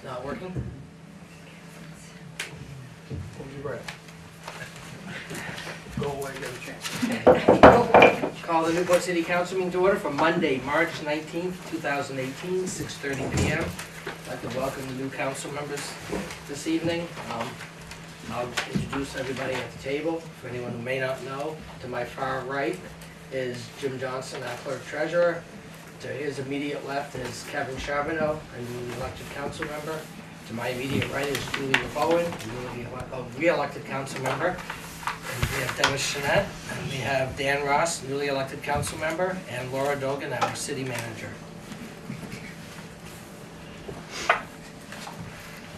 Not working? Hold your breath. Go away, get a chance. Call the Newport City Council meeting to order for Monday, March 19th, 2018, 6:30 p.m. I'd like to welcome the new council members this evening. I'll introduce everybody at the table. For anyone who may not know, to my far right is Jim Johnson, our clerk treasurer. To his immediate left is Kevin Charbonneau, a newly elected council member. To my immediate right is Julie LeBowen, a newly re-elected council member. And we have Dennis Chenette, and we have Dan Ross, newly elected council member, and Laura Dogan, our city manager.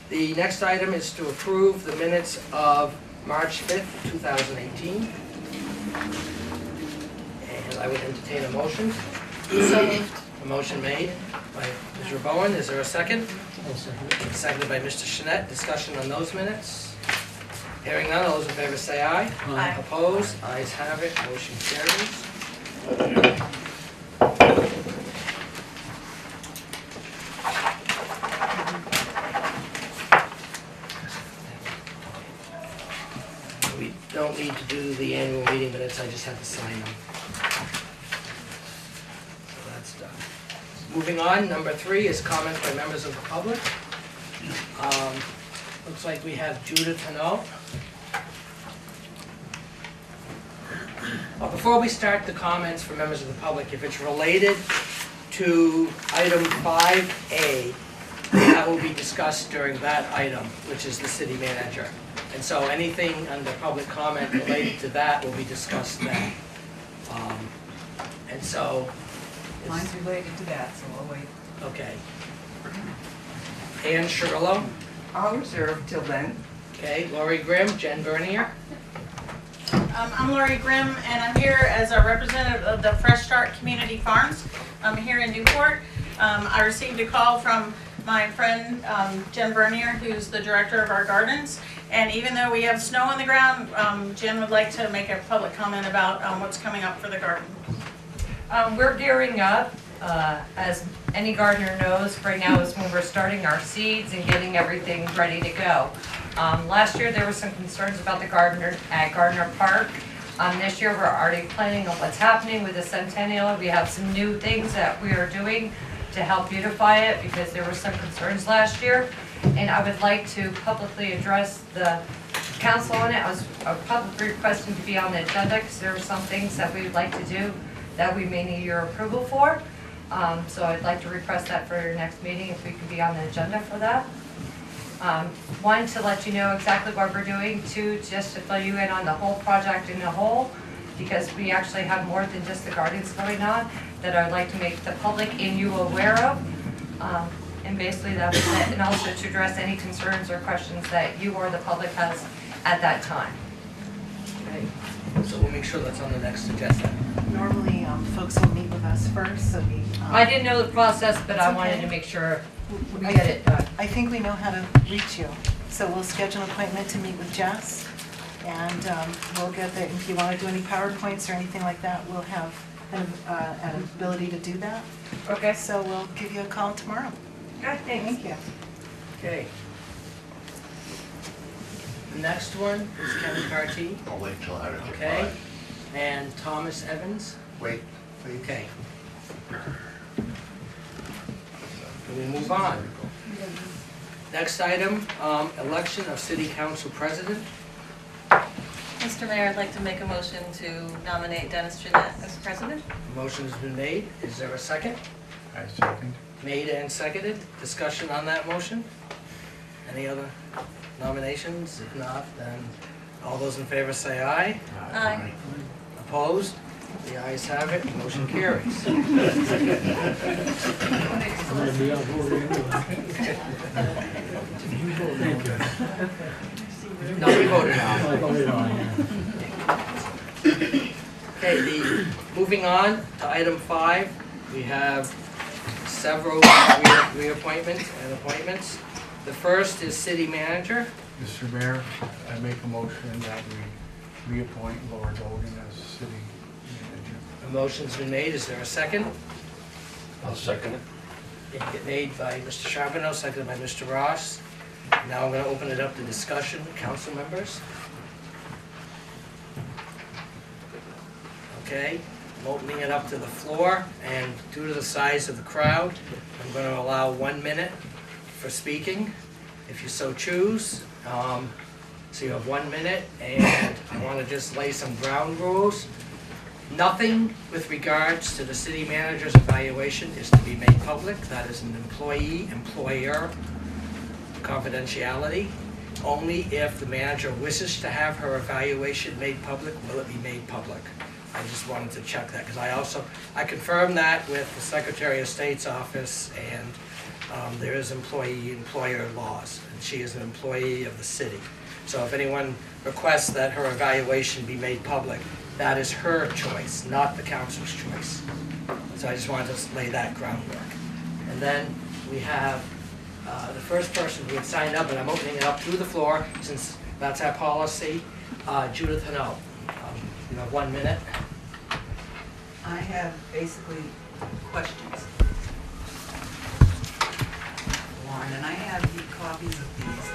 The next item is to approve the minutes of March 5th, 2018. And I would entertain a motion. So moved. A motion made by Ms. Bowen. Is there a second? Seconded by Mr. Chenette. Discussion on those minutes. Hearing none, all those in favor say aye. Aye. Opposed? Ayes have it. Motion carries. We don't need to do the annual meeting minutes. I just have to sign them. So that's done. Moving on, number 3 is comments by members of the public. Looks like we have Judith Hanault. Before we start the comments for members of the public, if it's related to item 5A, that will be discussed during that item, which is the city manager. And so anything under public comment related to that will be discussed then. And so, Mine's related to that, so I'll wait. okay. Ann Sugarlow, I'll reserve till then. okay. Lori Grimm, Jen Bernier, I'm Lori Grimm, and I'm here as a representative of the Fresh Start Community Farms. I'm here in Newport. I received a call from my friend Jen Bernier, who's the director of our gardens. And even though we have snow on the ground, Jen would like to make a public comment about what's coming up for the garden. We're gearing up. As any gardener knows, right now is when we're starting our seeds and getting everything ready to go. Last year there were some concerns about the gardener at Gardner Park. This year we're already planning on what's happening with the Centennial. We have some new things that we are doing to help beautify it because there were some concerns last year. And I would like to publicly address the council on it. I was publicly requesting to be on the agenda because there are some things that we would like to do that we may need your approval for. So I'd like to request that for your next meeting if we could be on the agenda for that. 1, to let you know exactly what we're doing. 2, just to fill you in on the whole project in the whole, because we actually have more than just the gardens going on that I'd like to make the public and you aware of. And basically that was it. And also to address any concerns or questions that you or the public has at that time. okay. So we'll make sure that's on the next agenda. Normally, folks will meet with us first, so we. I didn't know the process, but I It's wanted okay. to make sure we get it done. I think we know how to reach you. So we'll schedule an appointment to meet with Jess, and we'll get there. If you want to do any PowerPoints or anything like that, we'll have an ability to do that. Okay. So we'll give you a call tomorrow. Okay, thanks. Thank you. Okay. The next one is Kevin Carty, I'll wait till Article okay? 5. And Thomas Evans, Wait, please. okay. We move on. Next item, election of city council president. Mr. Mayor, I'd like to make a motion to nominate Dennis Jeanette as president. Motion's been made. Is there a second? I second. Made and seconded. Discussion on that motion? Any other nominations? If not, then all those in favor say aye. Aye. Opposed? The ayes have it. Motion carries. I'm gonna be on board anyway. No, we voted on. I voted on it. Okay, moving on to item 5, we have several reappointments and appointments. The first is city manager. Mr. Mayor, I make a motion that we reappoint Laura Dogan as city manager. A motion's been made. Is there a second? I'll second it. Made by Mr. Charbonneau, seconded by Mr. Ross. Now I'm going to open it up to discussion, council members. Okay, I'm opening it up to the floor, and due to the size of the crowd, I'm going to allow 1 minute for speaking, if you so choose. So you have 1 minute, and I want to just lay some ground rules. Nothing with regards to the city manager's evaluation is to be made public. That is an employee-employer confidentiality. Only if the manager wishes to have her evaluation made public will it be made public. I just wanted to check that, because I confirmed that with the Secretary of State's office, and there is employee-employer laws, and she is an employee of the city. So if anyone requests that her evaluation be made public, that is her choice, not the council's choice. So I just wanted to lay that groundwork. And then we have the first person who had signed up, and I'm opening it up through the floor, since that's our policy, Judith Hano. You have 1 minute. I have basically questions. Lauren, and I have the copies of these,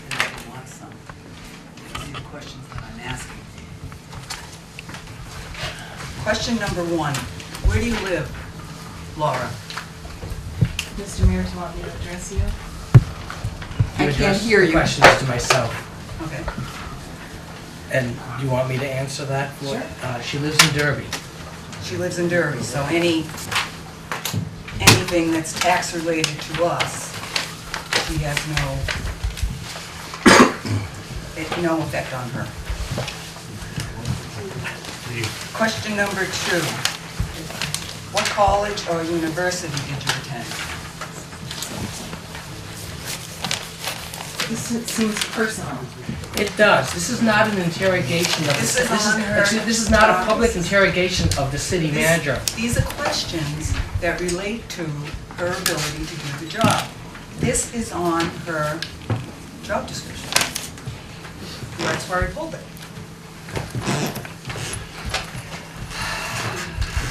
and if you want some. These are the questions that I'm asking. Question number 1, where do you live, Laura? Mr. Mayor, do you want me to address you? I can't hear you. Questions to myself. Okay. And do you want me to answer that? Sure. She lives in Derby. She lives in Derby, so anything that's tax related to us, she has no effect on her. Question number 2. What college or university did you attend? This seems personal. It does. This is not an interrogation of This is on her this is not a public job. interrogation of the city manager. These are questions that relate to her ability to do the job. This is on her job description. That's where I pulled it.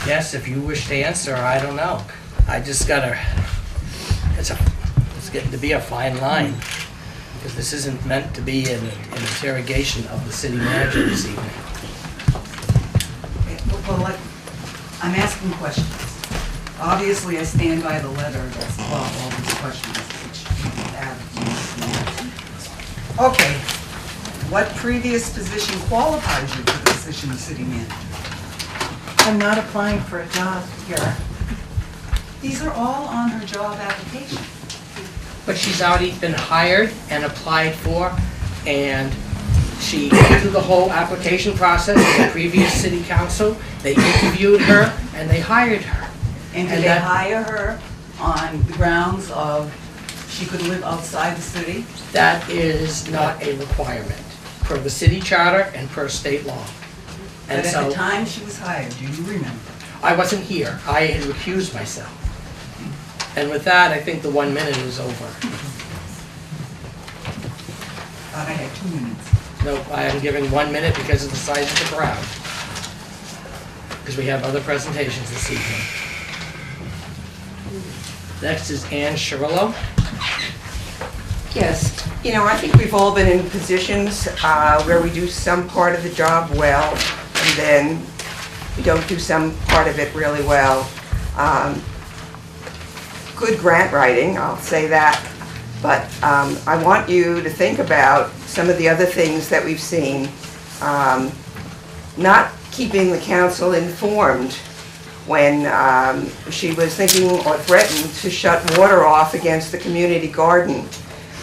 Yes, if you wish to answer, I don't know. I just gotta, it's getting to be a fine line, because this isn't meant to be an interrogation of the city manager this evening. Well, I'm asking questions. Obviously, I stand by the letter that's above all these questions, which you have. Okay, what previous position qualifies you for the position of city manager? I'm not applying for a job here. These are all on her job application. But she's already been hired and applied for, and she went through the whole application process with the previous city council. They interviewed her, and they hired her. And did they hire her on the grounds of she could live outside the city? That is not a requirement per the city charter and per state law. But And at so, the time she was hired, do you remember? I wasn't here. I had recused myself. And with that, I think the 1 minute is over. Thought I had 2 minutes. Nope, I am giving 1 minute because of the size of the crowd. Because we have other presentations this evening. Next is Ann Shirillo. Yes, I think we've all been in positions where we do some part of the job well, and then we don't do some part of it really well. Good grant writing, I'll say that, but I want you to think about some of the other things that we've seen. Not keeping the council informed when she was thinking or threatened to shut water off against the community garden.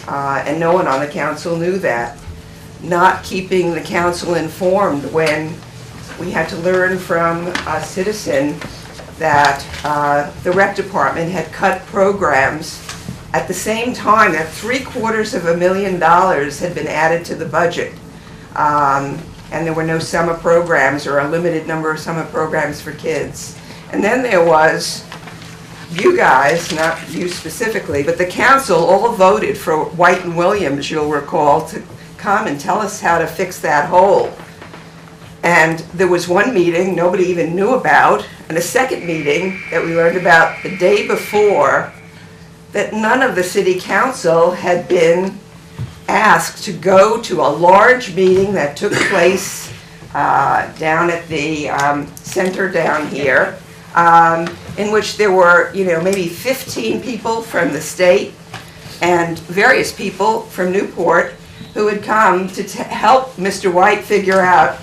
And no one on the council knew that. Not keeping the council informed when we had to learn from a citizen that the rec department had cut programs at the same time that $750,000 had been added to the budget. And there were no summer programs, or a limited number of summer programs for kids. And then there was you guys, not you specifically, but the council all voted for White and Williams, you'll recall, to come and tell us how to fix that hole. And there was one meeting nobody even knew about, and a second meeting that we learned about the day before, that none of the city council had been asked to go to a large meeting that took place down at the center down here, in which there were, maybe 15 people from the state and various people from Newport who had come to help Mr. White figure out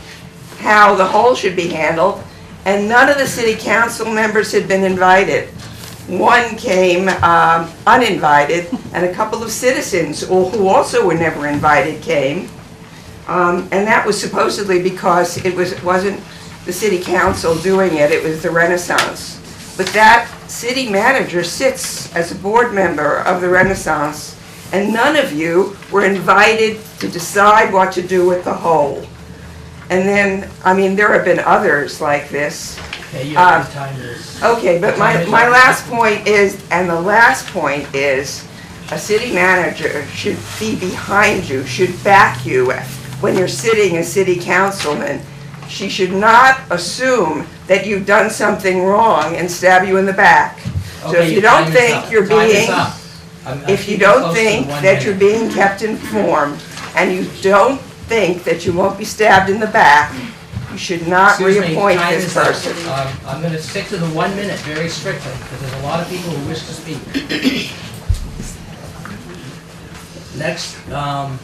how the hole should be handled, and none of the city council members had been invited. One came uninvited, and a couple of citizens who also were never invited came. And that was supposedly because it wasn't the city council doing it, it was the Renaissance. But that city manager sits as a board member of the Renaissance, and none of you were invited to decide what to do with the hole. And then, there have been others like this. Okay, your time is... Okay, but my last point is, and the last point is, a city manager should be behind you, should back you when you're sitting as city councilman. She should not assume that you've done something wrong and stab you in the back. So if you don't think you're being, if you don't think that you're being kept informed, and you don't think that you won't be stabbed in the back, you should not reappoint this person. I'm going to stick to the 1 minute very strictly, because there's a lot of people who wish to speak. Next, I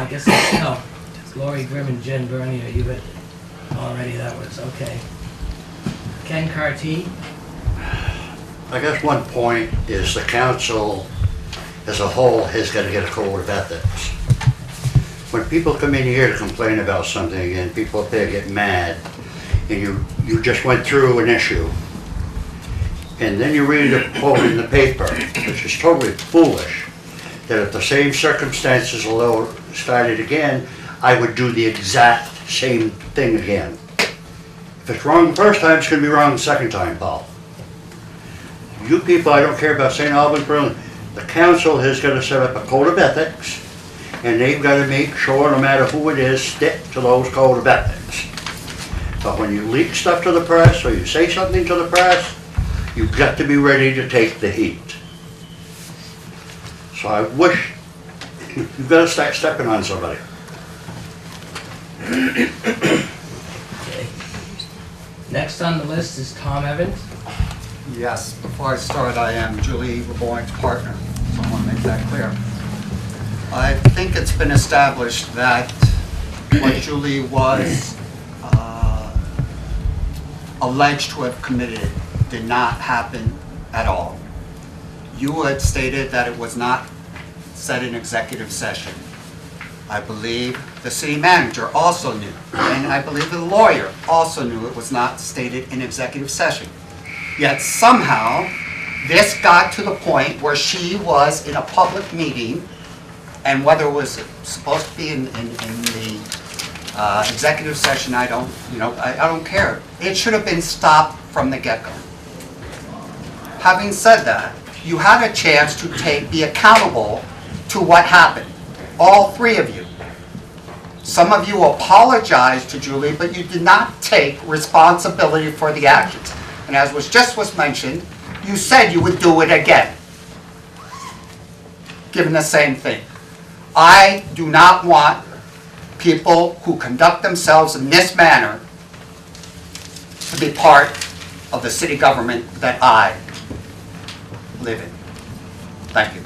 guess no. Lori Grimm and Jen Bernier, you had already, that was, okay. Ken Carty. I guess one point is the council as a whole has got to get a code of ethics. When people come in here to complain about something and people up there get mad, and you just went through an issue, and then you read a quote in the paper, which is totally foolish, that if the same circumstances started again, I would do the exact same thing again. If it's wrong the first time, it's going to be wrong the second time, Paul. You people, I don't care about St. Albans, Berlin, the council has got to set up a code of ethics, and they've got to make sure, no matter who it is, stick to those code of ethics. But when you leak stuff to the press, or you say something to the press, you've got to be ready to take the heat. So I wish, you've got to start stepping on somebody. Okay. Next on the list is Tom Evans. Yes, before I start, I am Julie LeBoyne's partner, so I want to make that clear. I think it's been established that what Julie was alleged to have committed did not happen at all. You had stated that it was not said in executive session. I believe the city manager also knew, and I believe the lawyer also knew it was not stated in executive session. Yet somehow, this got to the point where she was in a public meeting, and whether it was supposed to be in the executive session, I don't care. It should have been stopped from the get-go. Having said that, you had a chance to be accountable to what happened. All three of you. Some of you apologized to Julie, but you did not take responsibility for the actions. And as was mentioned, you said you would do it again, given the same thing. I do not want people who conduct themselves in this manner to be part of the city government that I live in. Thank you.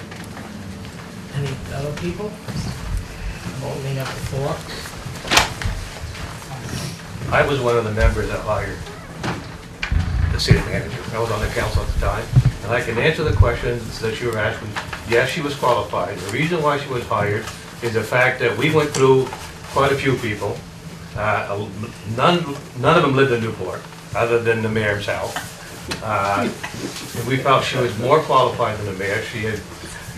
Any other people? I'm opening up the floor. I was one of the members that hired the city manager. I was on the council at the time, and I can answer the questions that you were asking. Yes, she was qualified. The reason why she was hired is the fact that we went through quite a few people. None of them lived in Newport, other than the mayor's house. And we felt she was more qualified than the mayor. She had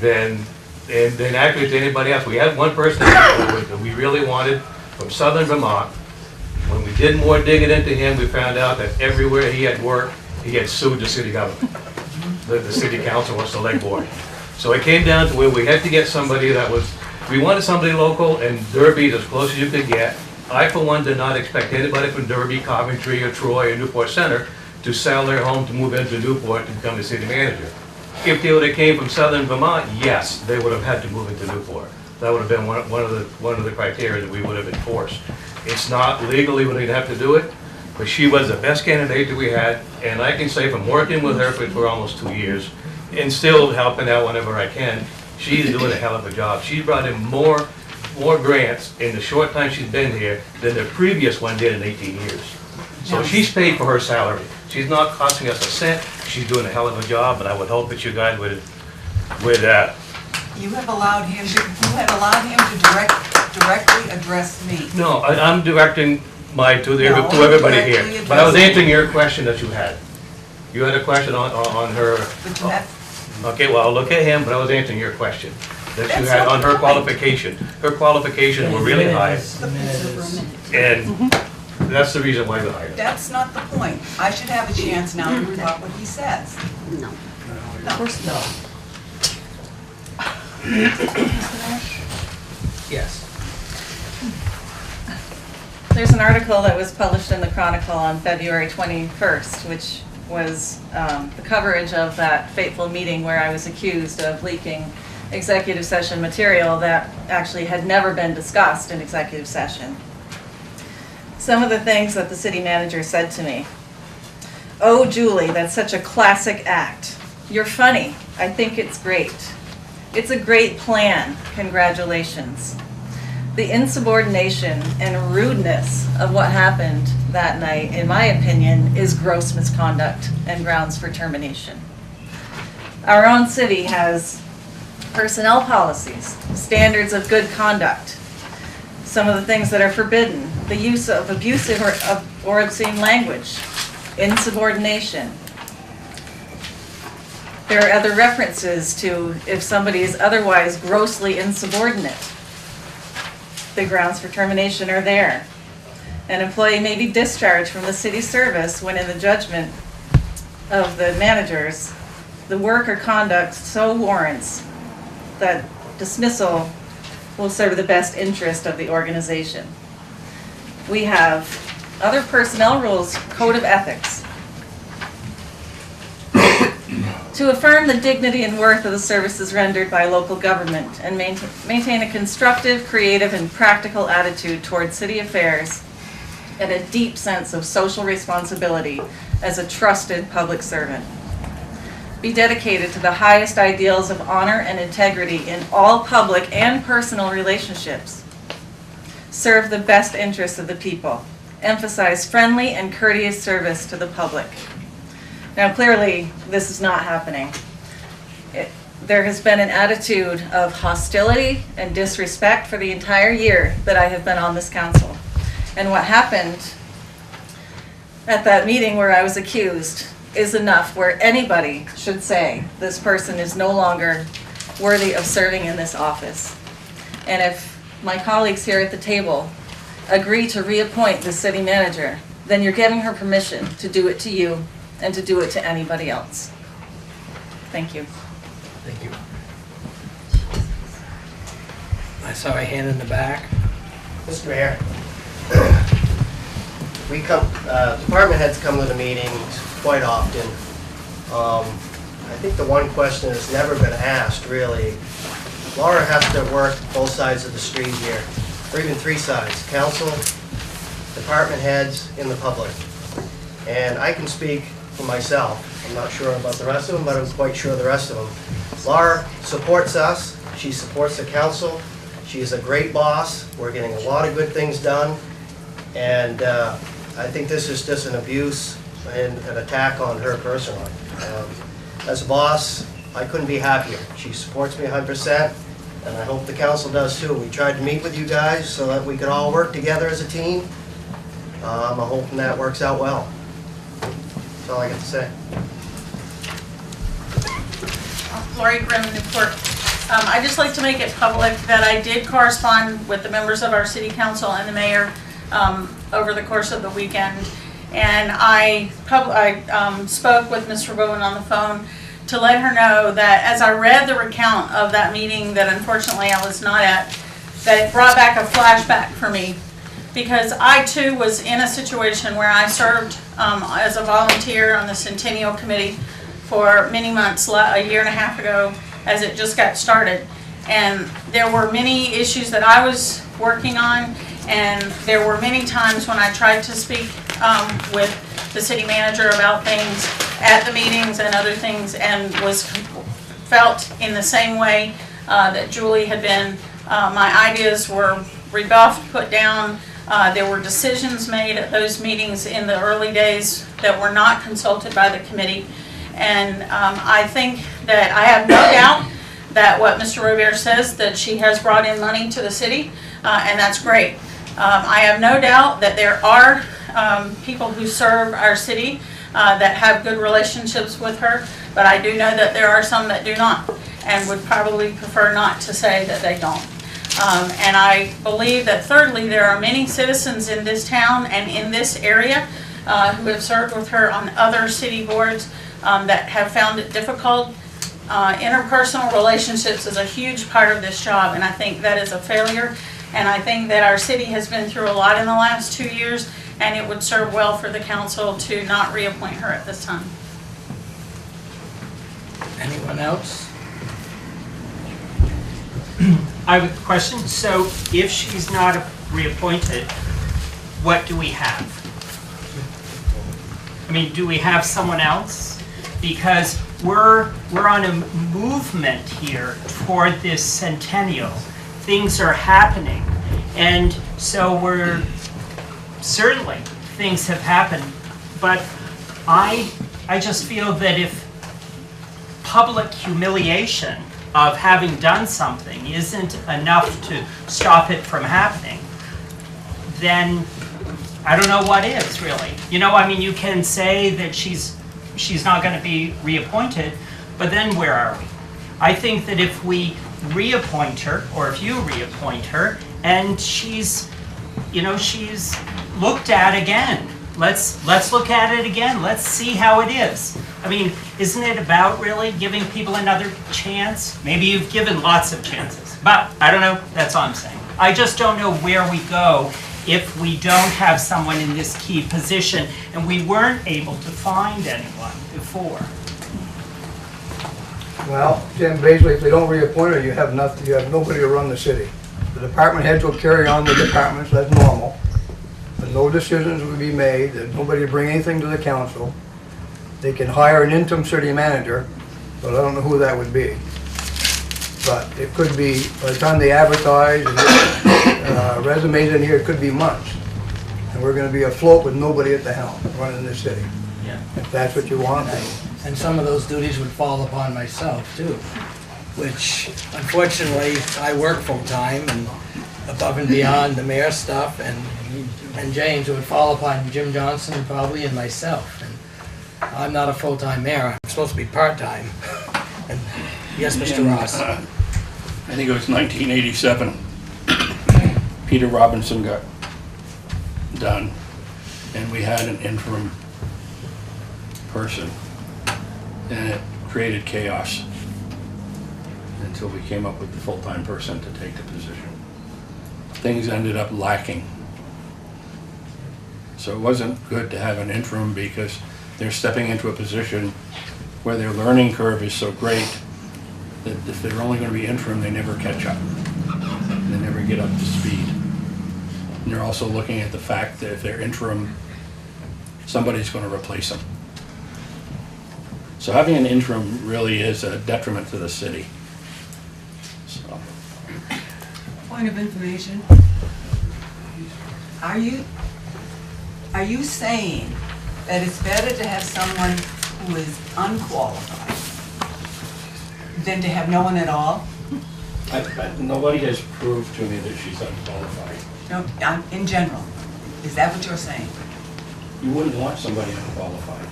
been, and then actually to anybody else. We had one person that we really wanted from southern Vermont. When we did more digging into him, we found out that everywhere he had worked, he had sued the city government, the city council or select board. So it came down to where we had to get somebody that was, we wanted somebody local, and Derby's as close as you could get. I, for one, did not expect anybody from Derby, Coventry, or Troy, or Newport Center to sell their home to move into Newport to become the city manager. If they would have came from southern Vermont, yes, they would have had to move into Newport. That would have been one of the criteria that we would have enforced. It's not legally we didn't have to do it, but she was the best candidate that we had, and I can say from working with her for almost 2 years, and still helping out whenever I can, she's doing a hell of a job. She brought in more grants in the short time she's been here than the previous one did in 18 years. So she's paid for her salary. She's not costing us a cent. She's doing a hell of a job, and I would hope that you guys would You have allowed him to directly address me. no, I'm directing to everybody directly here. But I was addressing- answering your question that you had. You had a question on her. But you have, Okay, well, look at him, but I was answering your question that you That's had not on the her point. qualification. Her qualifications were really high, and that's the reason why we hired her. that's not the point. I should have a chance now to rebut what he says. No. Of course not. Yes. There's an article that was published in the Chronicle on February 21st, which was the coverage of that fateful meeting where I was accused of leaking executive session material that actually had never been discussed in executive session. Some of the things that the city manager said to me. "Oh, Julie, that's such a classic act. You're funny. I think it's great. It's a great plan. Congratulations." The insubordination and rudeness of what happened that night, in my opinion, is gross misconduct and grounds for termination. Our own city has personnel policies, standards of good conduct, some of the things that are forbidden, the use of abusive or obscene language, insubordination. There are other references to if somebody is otherwise grossly insubordinate. The grounds for termination are there. An employee may be discharged from the city service when in the judgment of the managers, the work or conduct so warrants that dismissal will serve the best interest of the organization. We have other personnel rules, code of ethics. To affirm the dignity and worth of the services rendered by local government and maintain a constructive, creative, and practical attitude toward city affairs and a deep sense of social responsibility as a trusted public servant. Be dedicated to the highest ideals of honor and integrity in all public and personal relationships. Serve the best interests of the people. Emphasize friendly and courteous service to the public. Now, clearly, this is not happening. There has been an attitude of hostility and disrespect for the entire year that I have been on this council. And what happened at that meeting where I was accused is enough where anybody should say this person is no longer worthy of serving in this office. And if my colleagues here at the table agree to reappoint the city manager, then you're giving her permission to do it to you and to do it to anybody else. Thank you. Thank you. I saw a hand in the back. Mr. Mayor, department heads come to the meetings quite often. I think the one question that's never been asked, really, Laura has to work both sides of the street here, or even three sides, council, department heads, and the public. And I can speak for myself. I'm not sure about the rest of them, but I'm quite sure the rest of them. Laura supports us. She supports the council. She is a great boss. We're getting a lot of good things done. And I think this is just an abuse and an attack on her personally. As a boss, I couldn't be happier. She supports me 100%, and I hope the council does too. We tried to meet with you guys so that we could all work together as a team. I'm hoping that works out well. That's all I got to say. Lori Grimm, Newport. I'd just like to make it public that I did correspond with the members of our city council and the mayor over the course of the weekend. And I spoke with Ms. Verboen on the phone to let her know that as I read the recount of that meeting that unfortunately I was not at, that it brought back a flashback for me. Because I too was in a situation where I served as a volunteer on the Centennial Committee for many months, a year and a half ago, as it just got started. And there were many issues that I was working on, and there were many times when I tried to speak with the city manager about things at the meetings and other things, and was felt in the same way that Julie had been. My ideas were rebuffed, put down. There were decisions made at those meetings in the early days that were not consulted by the committee. And I think that I have no doubt that what Mr. Robert says, that she has brought in money to the city, and that's great. I have no doubt that there are people who serve our city that have good relationships with her, but I do know that there are some that do not, and would probably prefer not to say that they don't. And I believe that thirdly, there are many citizens in this town and in this area who have served with her on other city boards that have found it difficult. Interpersonal relationships is a huge part of this job, and I think that is a failure. And I think that our city has been through a lot in the last 2 years, and it would serve well for the council to not reappoint her at this time. Anyone else? I have a question. So if she's not reappointed, what do we have? I mean, do we have someone else? Because we're on a movement here toward this centennial. Things are happening. And so certainly things have happened, but I just feel that if public humiliation of having done something isn't enough to stop it from happening, then I don't know what is, really. You know, I mean, you can say that she's not going to be reappointed, but then where are we? I think that if we reappoint her, or if you reappoint her, and she's looked at again, let's look at it again. Let's see how it is. I mean, isn't it about really giving people another chance? Maybe you've given lots of chances, but I don't know. That's all I'm saying. I just don't know where we go if we don't have someone in this key position, and we weren't able to find anyone before. Well, Jim, basically, if they don't reappoint her, you have nobody to run the city. The department heads will carry on the departments, that's normal. But no decisions will be made, and nobody will bring anything to the council. They can hire an interim city manager, but I don't know who that would be. But it could be, by the time they advertise and get resumes in here, it could be months. And we're gonna be afloat with nobody at the helm running the city. Yeah. If that's what you want. And some of those duties would fall upon myself too, which unfortunately I work full-time and above and beyond the mayor's stuff, and James, it would fall upon Jim Johnson probably and myself. And I'm not a full-time mayor, I'm supposed to be part-time. And yes, Mr. Ross. I think it was 1987. Peter Robinson got done, and we had an interim person, and it created chaos until we came up with the full-time person to take the position. Things ended up lacking. So it wasn't good to have an interim because they're stepping into a position where their learning curve is so great that if they're only going to be interim, they never catch up. They never get up to speed. And they're also looking at the fact that if they're interim, somebody's going to replace them. So having an interim really is a detriment to the city. So. Point of information. Are you saying that it's better to have someone who is unqualified than to have no one at all? Nobody has proved to me that she's unqualified. No, in general. Is that what you're saying? You wouldn't want somebody unqualified.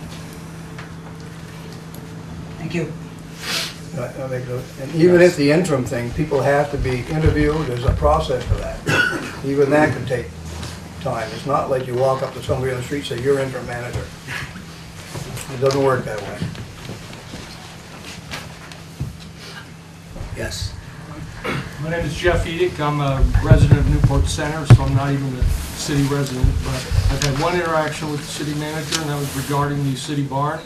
Thank you. And even if the interim thing, people have to be interviewed, there's a process for that. Even that could take time. It's not like you walk up to somebody on the street and say, you're interim manager. It doesn't work that way. Yes. My name is Jeff Edick. I'm a resident of Newport Center, so I'm not even a city resident, but I've had one interaction with the city manager, and that was regarding the city barn.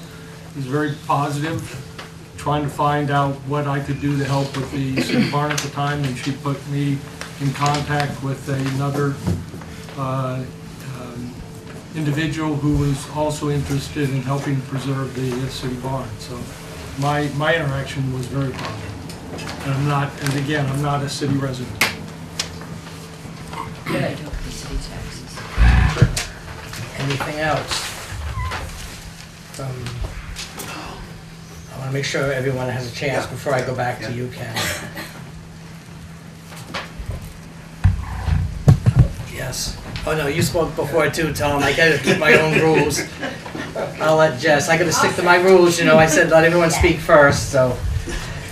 was very positive, trying to find out what I could do to help with the city barn at the time, and she put me in contact with another individual who was also interested in helping preserve the city barn. So my interaction was very positive. And again, I'm not a city resident. Okay. Anything else? I want to make sure everyone has a chance before I go back to you, Ken. Yes. Oh, no, you spoke before too, Tom. I gotta keep my own rules. I'll let Jess, I gotta stick to my rules, you know, I said let everyone speak first, so.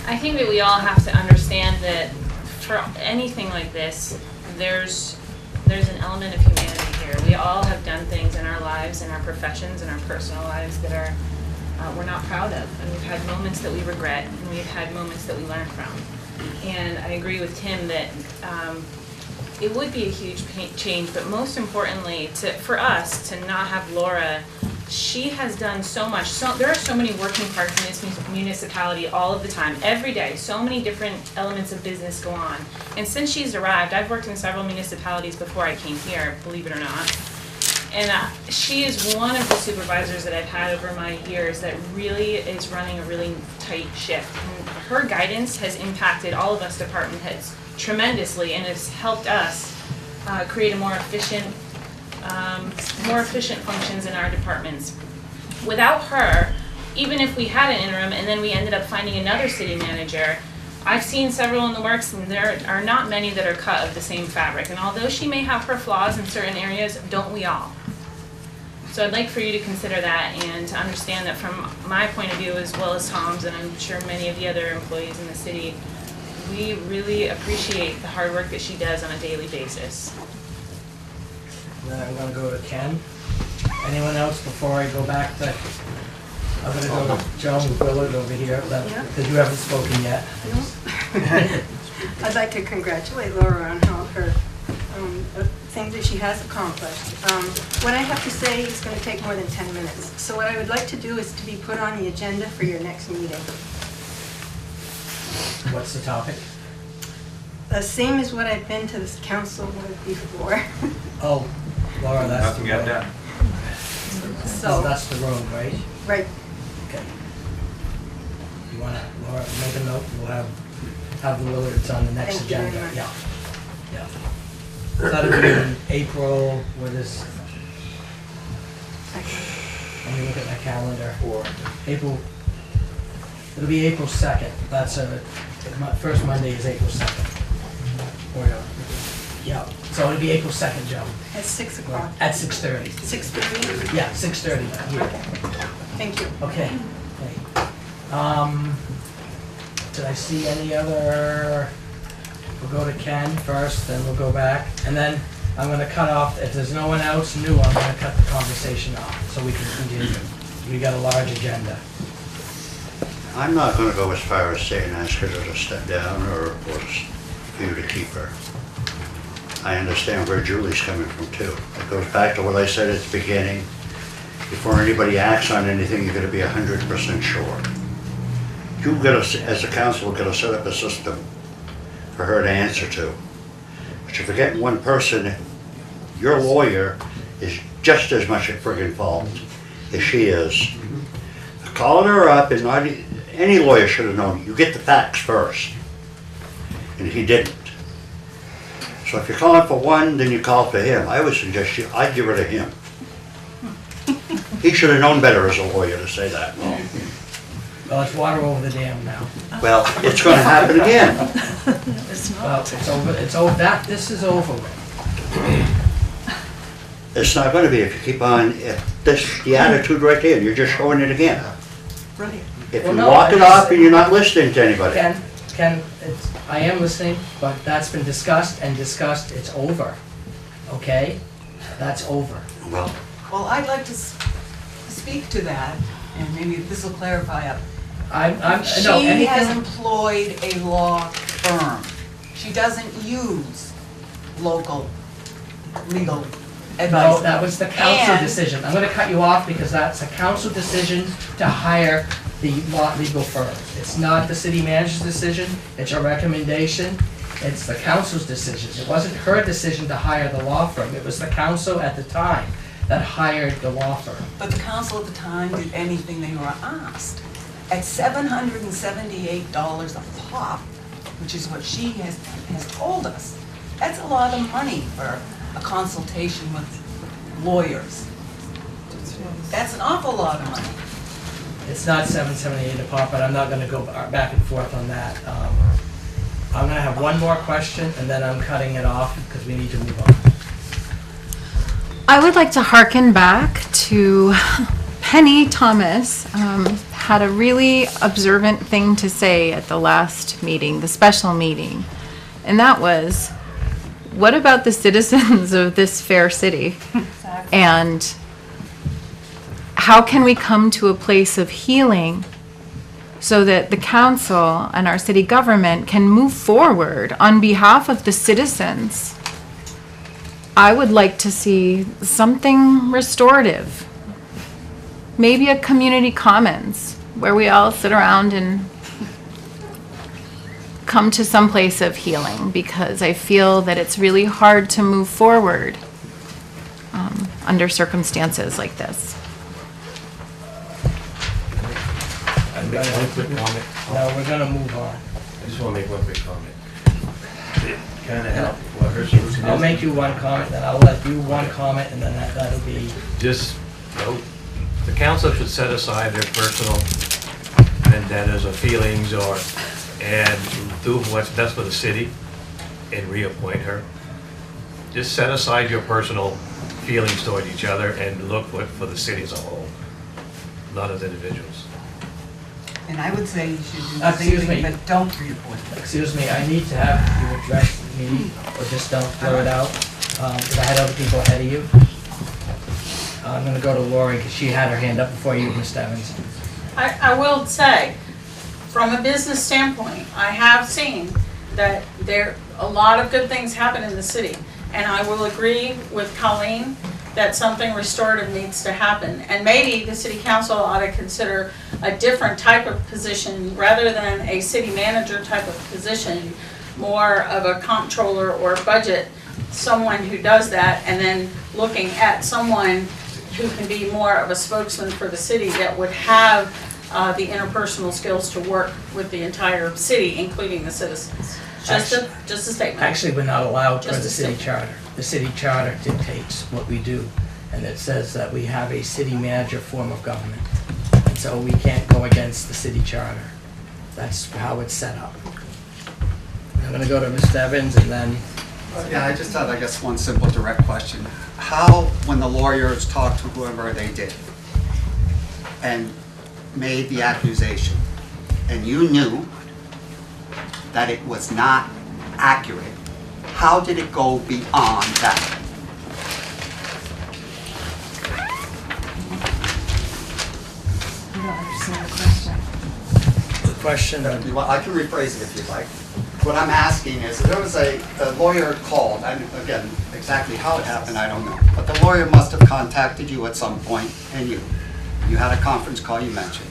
I think that we all have to understand that for anything like this, there's an element of humanity here. We all have done things in our lives, in our professions, in our personal lives that are we're not proud of, and we've had moments that we regret, and we've had moments that we learn from. And I agree with Tim that it would be a huge change, but most importantly, for us to not have Laura. She has done so much. There are so many working parts in this municipality all of the time, every day. So many different elements of business go on. And since she's arrived, I've worked in several municipalities before I came here, believe it or not. And she is one of the supervisors that I've had over my years that really is running a really tight ship. And her guidance has impacted all of us department heads tremendously and has helped us create a more efficient functions in our departments. Without her, even if we had an interim and then we ended up finding another city manager, I've seen several in the works and there are not many that are cut of the same fabric. And although she may have her flaws in certain areas, don't we all? So I'd like for you to consider that and to understand that from my point of view as well as Tom's, and I'm sure many of the other employees in the city, we really appreciate the hard work that she does on a daily basis. And then I'm gonna go to Ken. Anyone else before I go back to, I'm gonna go to Joan Willard over here, because you haven't spoken yet. I'd like to congratulate Laura on all her things that she has accomplished. What I have to say is going to take more than 10 minutes. So what I would like to do is to be put on the agenda for your next meeting. What's the topic? The same as what I've been to this council with before. Oh, Laura, that's the room. So That's the room, right? Right. Okay. You wanna, Laura, make a note, we'll have the Willards on the next Thank you very agenda. much. Yeah. So that'll be in April, what is, let me look at my calendar. April, it'll be April 2nd. That's first Monday is April 2nd. Yeah, so it'll be April 2nd, Joe. At 6 o'clock. At 6:30. 6:30? Yeah, 6:30 here. Thank you. Okay. Did I see any other? We'll go to Ken first, then we'll go back, and then I'm gonna cut off, if there's no one else new, I'm gonna cut the conversation off, so we can continue. We got a large agenda. I'm not gonna go as far as saying ask her to step down or for you to keep her. I understand where Julie's coming from too. It goes back to what I said at the beginning. Before anybody acts on anything, you gotta be 100% sure. You gotta, as a council, gotta set up a system for her to answer to. But you're forgetting one person, your lawyer is just as much a friggin' fault as she is. Calling her up, and not, any lawyer should have known, you get the facts first. And he didn't. So if you're calling for one, then you call for him. I would suggest I'd give her to him. He should have known better as a lawyer to say that. Well, it's water over the dam now. Well, it's gonna happen again. It's not. It's over, this is over with. It's not gonna be if you keep on, the attitude right there, you're just showing it again. Right. If you walk it off and you're not listening to anybody. Ken, I am listening, but that's been discussed, it's over, okay? That's over. Well, I'd like to speak to that, and maybe this will clarify it. She has employed a law firm. She doesn't use local legal advice. No, that was the council And- decision. I'm gonna cut you off because that's a council decision to hire the legal firm. It's not the city manager's decision, it's a recommendation, it's the council's decision. It wasn't her decision to hire the law firm, it was the council at the time that hired the law firm. But the council at the time did anything they were asked. At $778 a pop, which is what she has told us, that's a lot of money for a consultation with lawyers. That's an awful lot of money. It's not $778 a pop, but I'm not gonna go back and forth on that. I'm gonna have one more question, and then I'm cutting it off, because we need to move on. I would like to hearken back to Penny Thomas, had a really observant thing to say at the last meeting, the special meeting. And that was, what about the citizens of this fair city? And how can we come to a place of healing so that the council and our city government can move forward on behalf of the citizens? I would like to see something restorative. Maybe a community commons where we all sit around and come to some place of healing, because I feel that it's really hard to move forward under circumstances like this. I'd make one quick comment. No, we're gonna move on. I just want to make one quick comment. It kind of helped what her solution is. I'll make you one comment, then I'll let you one comment, and then that'll be... Just, the council should set aside their personal vendettas or feelings and do what's best for the city and reappoint her. Just set aside your personal feelings toward each other and look for the city as a whole, not as individuals. And I would say you should do the Excuse same me. thing, but don't reappoint. Excuse me, I need to have you address me, or just don't throw it out, because I had other people ahead of you. I'm gonna go to Lori, because she had her hand up before you, Ms. Evans. I will say, from a business standpoint, I have seen that a lot of good things happen in the city. And I will agree with Colleen that something restorative needs to happen. And maybe the city council ought to consider a different type of position rather than a city manager type of position, more of a comptroller or budget, someone who does that, and then looking at someone who can be more of a spokesman for the city that would have the interpersonal skills to work with the entire city, including the citizens. Just a statement. Actually, we're not allowed per Just the a city statement. charter. The city charter dictates what we do, and it says that we have a city manager form of government. And so we can't go against the city charter. That's how it's set up. I'm gonna go to Ms. Evans, and then... Yeah, I just have, I guess, one simple direct question. How, when the lawyers talked to whoever they did and made the accusation, and you knew that it was not accurate, how did it go beyond that? I don't understand the question. The question... I can rephrase it if you'd like. What I'm asking is, there was the lawyer called, and again, exactly how it happened, I don't know. But the lawyer must have contacted you at some point, and you had a conference call you mentioned.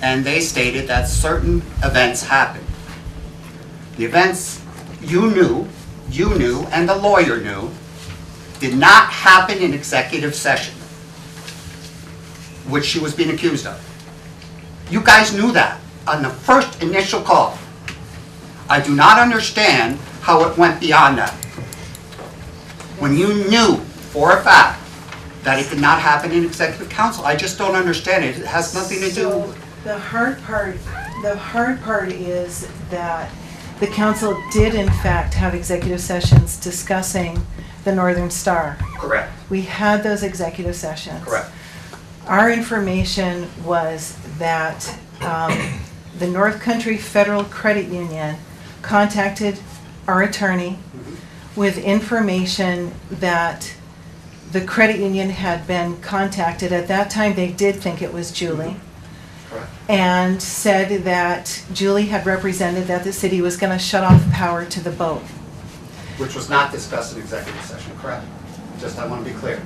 And they stated that certain events happened. The events you knew, and the lawyer knew, did not happen in executive session, which she was being accused of. You guys knew that on the first initial call. I do not understand how it went beyond that. When you knew for a fact that it did not happen in executive council, I just don't understand it. It has nothing to do. So the hard part is that the council did in fact have executive sessions discussing the Northern Star. Correct. We had those executive sessions. Correct. Our information was that the North Country Federal Credit Union contacted our attorney with information that the credit union had been contacted. At that time, they did think it was Julie. Correct. And said that Julie had represented that the city was going to shut off power to the boat. Which was not discussed in executive session, correct? Just, I want to be clear.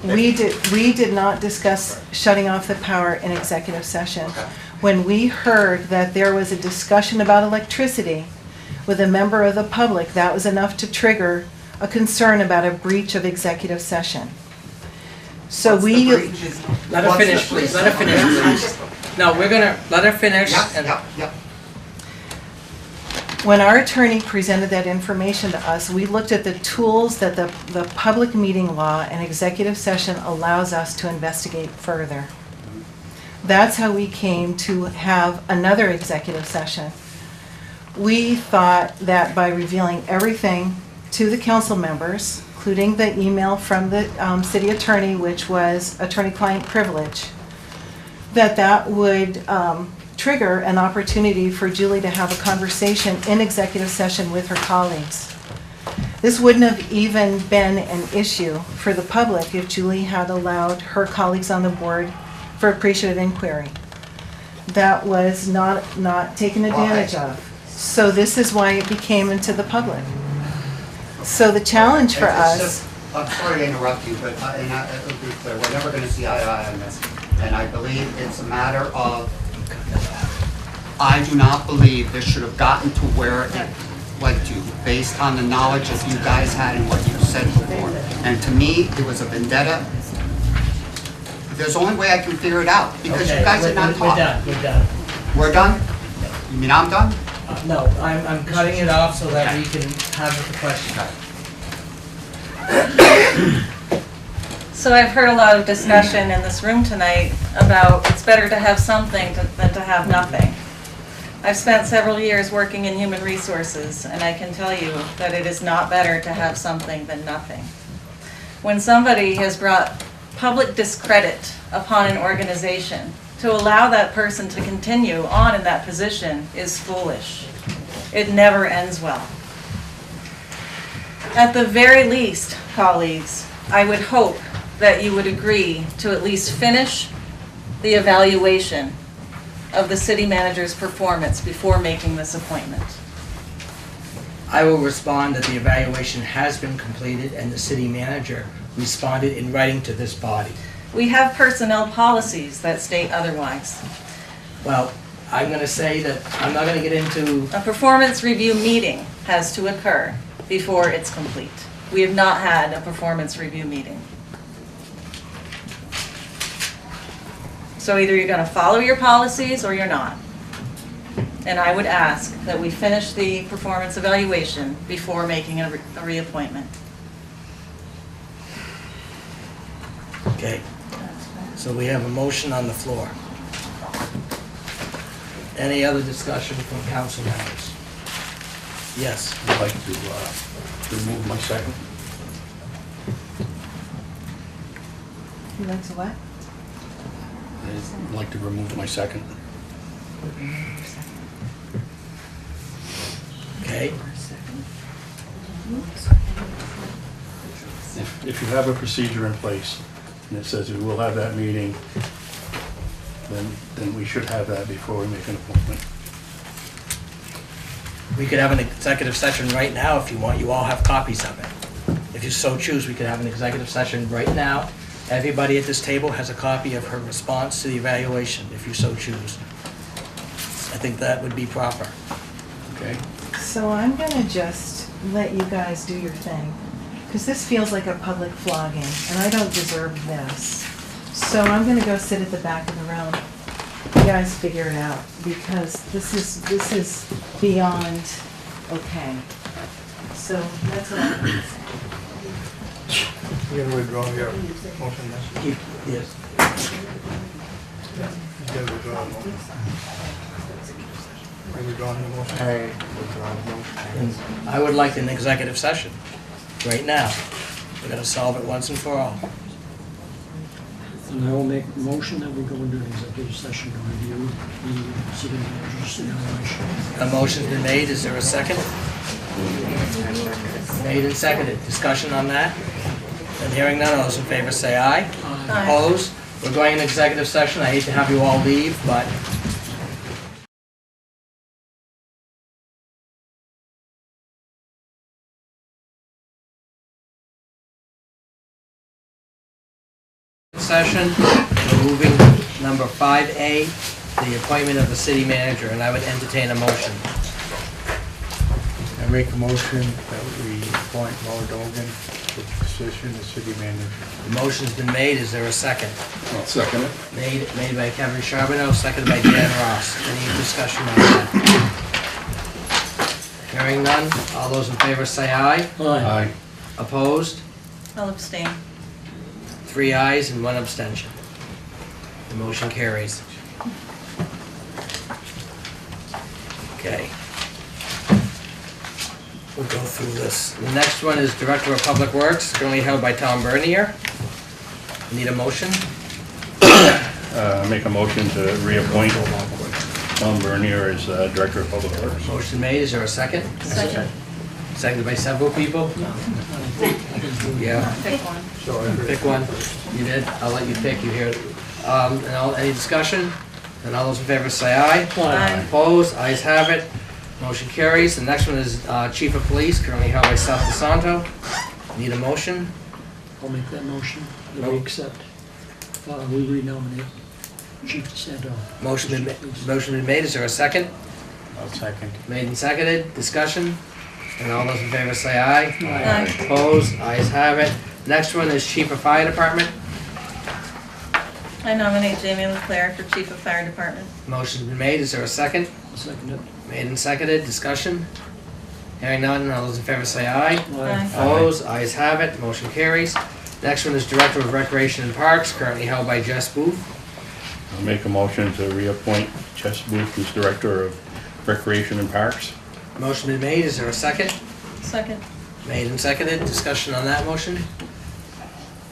We did not discuss shutting off the power in executive session. Okay. When we heard that there was a discussion about electricity with a member of the public, that was enough to trigger a concern about a breach of executive session. So What's the we, breach? Let her What's finish, the- please, let her finish, please. No, we're gonna, let her finish. and- Yep. when our attorney presented that information to us, we looked at the tools that the public meeting law and executive session allows us to investigate further. That's how we came to have another executive session. We thought that by revealing everything to the council members, including the email from the city attorney, which was attorney-client privilege, that would trigger an opportunity for Julie to have a conversation in executive session with her colleagues. This wouldn't have even been an issue for the public if Julie had allowed her colleagues on the board for appreciative inquiry. That was not taken advantage of. So this is why it became into the public. So the challenge for It's us, just- I'm sorry to interrupt you, but, it'll be clear, we're never gonna see eye to eye on this. And I believe it's a matter of, I do not believe this should have gotten to where it went to, based on the knowledge that you guys had and what you said before. And to me, it was a vendetta. There's only way I can figure it out, because you Okay, guys did not we're talk. done, we're done. We're done? You mean I'm done? No, I'm cutting it off so that we can have the question. So I've heard a lot of discussion in this room tonight about it's better to have something than to have nothing. I've spent several years working in human resources, and I can tell you that it is not better to have something than nothing. When somebody has brought public discredit upon an organization, to allow that person to continue on in that position is foolish. It never ends well. At the very least, colleagues, I would hope that you would agree to at least finish the evaluation of the city manager's performance before making this appointment. I will respond that the evaluation has been completed and the city manager responded in writing to this body. We have personnel policies that state otherwise. Well, I'm going to say that I'm not going to get into, A performance review meeting has to occur before it's complete. We have not had a performance review meeting. So either you're going to follow your policies or you're not. And I would ask that we finish the performance evaluation before making a reappointment. okay. So we have a motion on the floor. Any other discussion from council members? Yes. I'd like to remove my second. you like to what? I'd like to remove my second. Okay. If you have a procedure in place and it says we will have that meeting, then we should have that before we make an appointment. We could have an executive session right now if you want. You all have copies of it. If you so choose, we could have an executive session right now. Everybody at this table has a copy of her response to the evaluation, if you so choose. I think that would be proper. Okay? So I'm gonna just let you guys do your thing, because this feels like a public flogging, and I don't deserve this. So I'm gonna go sit at the back of the room. You guys figure it out, because this is beyond okay. So that's what I'm gonna say. You're gonna withdraw your motion then? Yes. You gotta withdraw the motion. Are you withdrawing your motion? And I would like an executive session right now. We're going to solve it once and for all. And I will make a motion that we go into an executive session to review the city manager's evaluation. A motion's been made. Is there a second? Made and seconded. Discussion on that? And hearing none, all those in favor say aye. Aye. Opposed? We're going into executive session. I hate to have you all leave, but session. We're moving number 5A, the appointment of the city manager, and I would entertain a motion. I make a motion that we appoint Laura Dogan to the position of city manager. The motion's been made, is there a second? I'll second it. Made by Kevin Charbonneau, seconded by Dan Ross. Any discussion on that? Hearing none, all those in favor say aye. Aye. Opposed? I'll abstain. 3 ayes and 1 abstention. The motion carries. Okay. We'll go through this. The next one is Director of Public Works, currently held by Tom Bernier. Need a motion? Make a motion to reappoint Tom Bernier as Director of Public Works. Motion made, is there a second? Second. Seconded by several people? Yeah. Pick one. Pick one. You did? I'll let you pick, you hear. Any discussion? And all those in favor say aye. Aye. Opposed? Ayes have it. Motion carries. The next one is Chief of Police, currently held by Seth DeSanto. Need a motion? I'll make that motion that we accept. We renominate Chief DeSanto. Motion been made. Is there a second? I'll second. Made and seconded. Discussion? And all those in favor say aye. Aye. Opposed? Ayes have it. Next one is Chief of Fire Department. I nominate Jamie Leclerc for Chief of Fire Department. Motion's been made. Is there a second? I'll second it. Made and seconded. Discussion? Hearing none. All those in favor say aye. Aye. Opposed? Ayes have it. Motion carries. Next one is Director of Recreation and Parks, currently held by Jess Booth. I'll make a motion to reappoint Jess Booth as Director of Recreation and Parks. Motion been made. Is there a second? Second. Made and seconded. Discussion on that motion?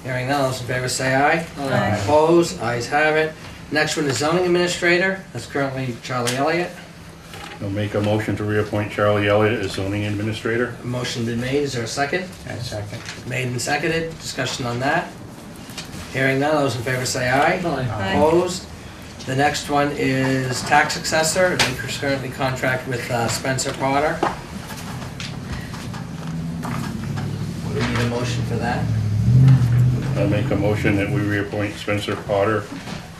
Hearing none. All those in favor say aye. Aye. Opposed? Ayes have it. Next one is Zoning Administrator. That's currently Charlie Elliott. I'll make a motion to reappoint Charlie Elliott as Zoning Administrator. Motion been made. Is there a second? And second. Made and seconded. Discussion on that? Hearing none. All those in favor say aye. Aye. Opposed? The next one is Tax Assessor. He's currently contracted with Spencer Potter. We need a motion for that. I'll make a motion that we reappoint Spencer Potter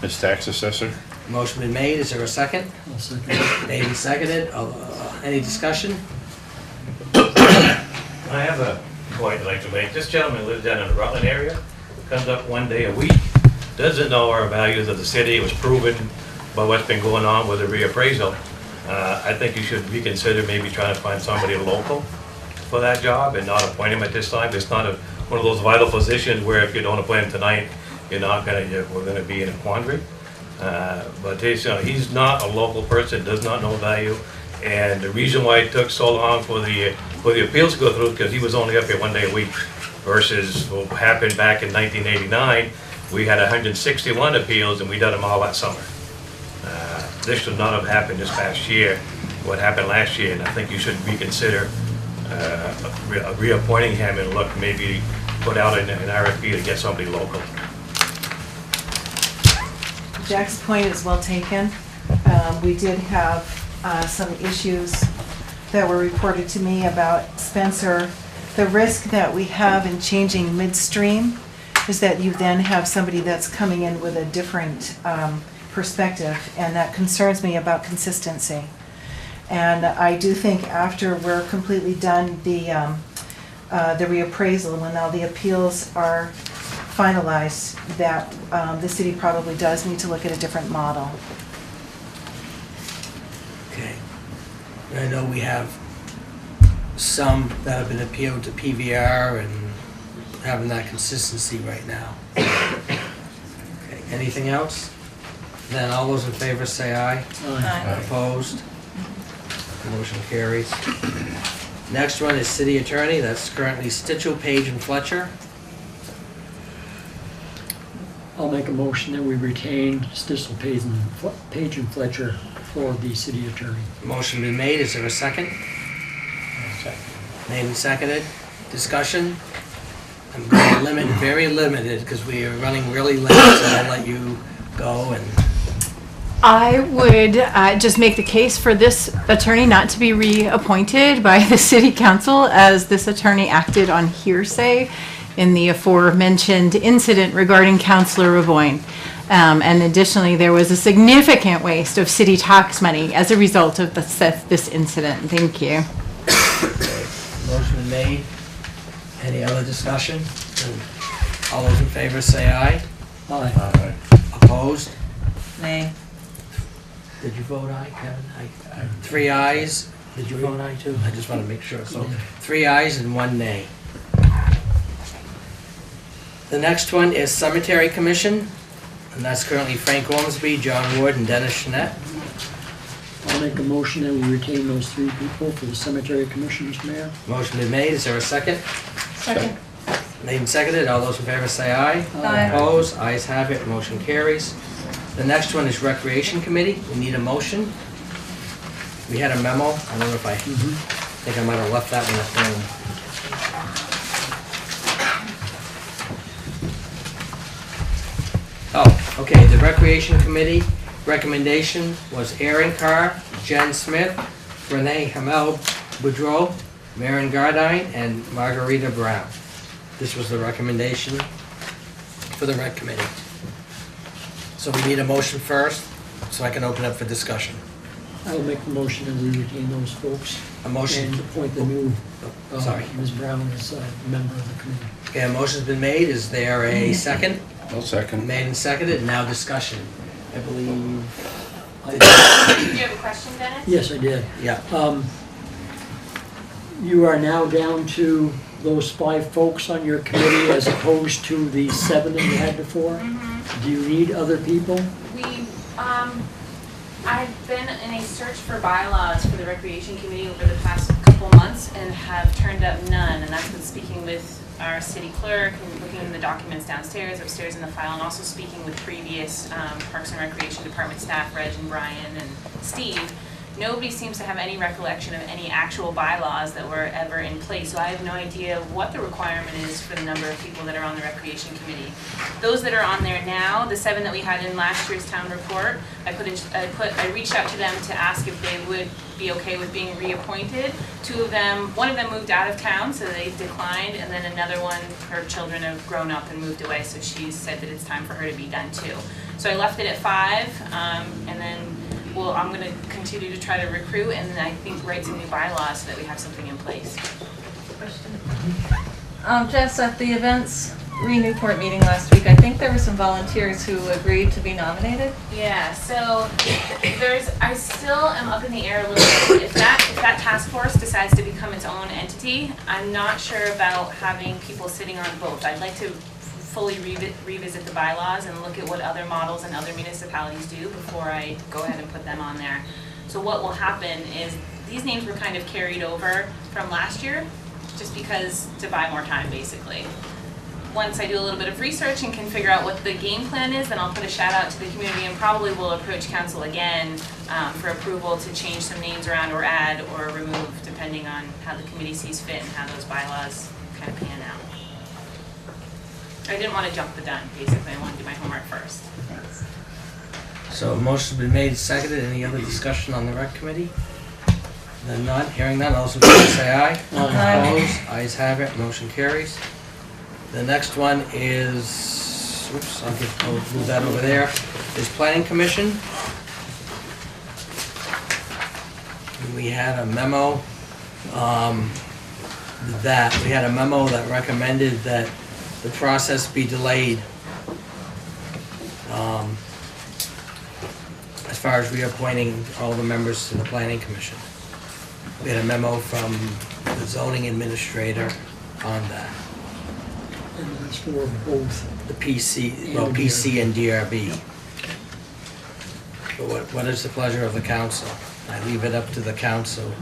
as Tax Assessor. Motion been made. Is there a second? I'll second it. Made and seconded. Any discussion? I have a point I'd like to make. This gentleman lives down in the Rutland area, comes up one day a week, doesn't know our values of the city. It was proven by what's been going on with the reappraisal. I think you should reconsider maybe trying to find somebody local for that job and not appoint him at this time. It's not one of those vital positions where if you don't appoint him tonight, we're gonna be in a quandary. But he's not a local person, does not know value, and the reason why it took so long for the appeals to go through is because he was only up here one day a week, versus what happened back in 1989. We had 161 appeals and we did them all that summer. This should not have happened this past year, what happened last year, and I think you should reconsider reappointing him and look, maybe put out an RFP to get somebody local. Jack's point is well taken. We did have some issues that were reported to me about Spencer. The risk that we have in changing midstream is that you then have somebody that's coming in with a different perspective, and that concerns me about consistency. And I do think after we're completely done the reappraisal, when all the appeals are finalized, that the city probably does need to look at a different model. Okay. I know we have some that have been appealed to PVR and having that consistency right now. Okay, anything else? Then all those in favor say aye. Aye. Opposed? Motion carries. Next one is City Attorney. That's currently Stitchell, Page, and Fletcher. I'll make a motion that we retain Stitchell, Page and Fletcher for the city attorney. Motion been made. Is there a second? Second. Made and seconded. Discussion? I'm going to limit, very limited, because we are running really late, so I'll let you go and... I would just make the case for this attorney not to be reappointed by the city council, as this attorney acted on hearsay in the aforementioned incident regarding Councillor Ravoyne. And additionally, there was a significant waste of city tax money as a result of this incident. Thank you. Motion been made. Any other discussion? All those in favor say aye. Aye. Opposed? Nay. Did you vote aye, Kevin? Aye. 3 ayes. Did you vote aye too? I just want to make sure. So 3 ayes and 1 nay. The next one is Cemetery Commission, and that's currently Frank Ormsby, John Wood, and Dennis Chenette. I'll make a motion that we retain those 3 people for the cemetery commission, Mr. Mayor. Motion been made. Is there a second? Second. Made and seconded. All those in favor say aye. Aye. Opposed? Ayes have it. Motion carries. The next one is Recreation Committee. We need a motion. We had a memo. I don't know if I think I might have left that one at home. Oh, okay. The Recreation Committee recommendation was Aaron Carr, Jen Smith, Renee Hamel Boudreau, Maren Gardine, and Margarita Brown. This was the recommendation for the Rec Committee. So we need a motion first, so I can open up for discussion. I'll make the motion that we retain those folks. A motion. And appoint the new, Sorry. Ms. Brown as a member of the committee. Okay, a motion's been made. Is there a second? I'll second. Made and seconded. Now discussion. I believe. Do you have a question, Dennis? Yes, I did. Yeah. You are now down to those 5 folks on your committee as opposed to the 7 that you had before? Do you need other people? I've been in a search for bylaws for the Recreation Committee over the past couple months and have turned up none, and that's been speaking with our city clerk and looking in the documents downstairs, upstairs in the file, and also speaking with previous Parks and Recreation Department staff, Reg and Brian and Steve. Nobody seems to have any recollection of any actual bylaws that were ever in place, so I have no idea what the requirement is for the number of people that are on the Recreation Committee. Those that are on there now, the 7 that we had in last year's town report, I reached out to them to ask if they would be okay with being reappointed. 2 of them, one of them moved out of town, so they declined, and then another one, her children have grown up and moved away, so she said that it's time for her to be done too. So I left it at 5, and then I'm going to continue to try to recruit and I think write some new bylaws so that we have something in place. Jess, at the events Newport meeting last week, I think there were some volunteers who agreed to be nominated. Yeah, so I still am up in the air a little bit. If that task force decides to become its own entity, I'm not sure about having people sitting on both. I'd like to fully revisit the bylaws and look at what other models and other municipalities do before I go ahead and put them on there. So what will happen is these names were kind of carried over from last year just because to buy more time basically. Once I do a little bit of research and can figure out what the game plan is, then I'll put a shout out to the community and probably will approach council again for approval to change some names around or add or remove depending on how the committee sees fit and how those bylaws kind of pan out. I didn't want to jump the gun, basically. I want to do my homework first. So a motion's been made, seconded. Any other discussion on the Rec Committee? Then none. Hearing none. All those in favor say aye. Aye. Opposed? Ayes have it. Motion carries. The next one is, oops, I'll move that over there, is Planning Commission. And we had a memo that recommended that the process be delayed as far as reappointing all the members to the Planning Commission. We had a memo from the zoning administrator on that. And that's for both. The PC, well, PC and DRB. But what is the pleasure of the council? I leave it up to the council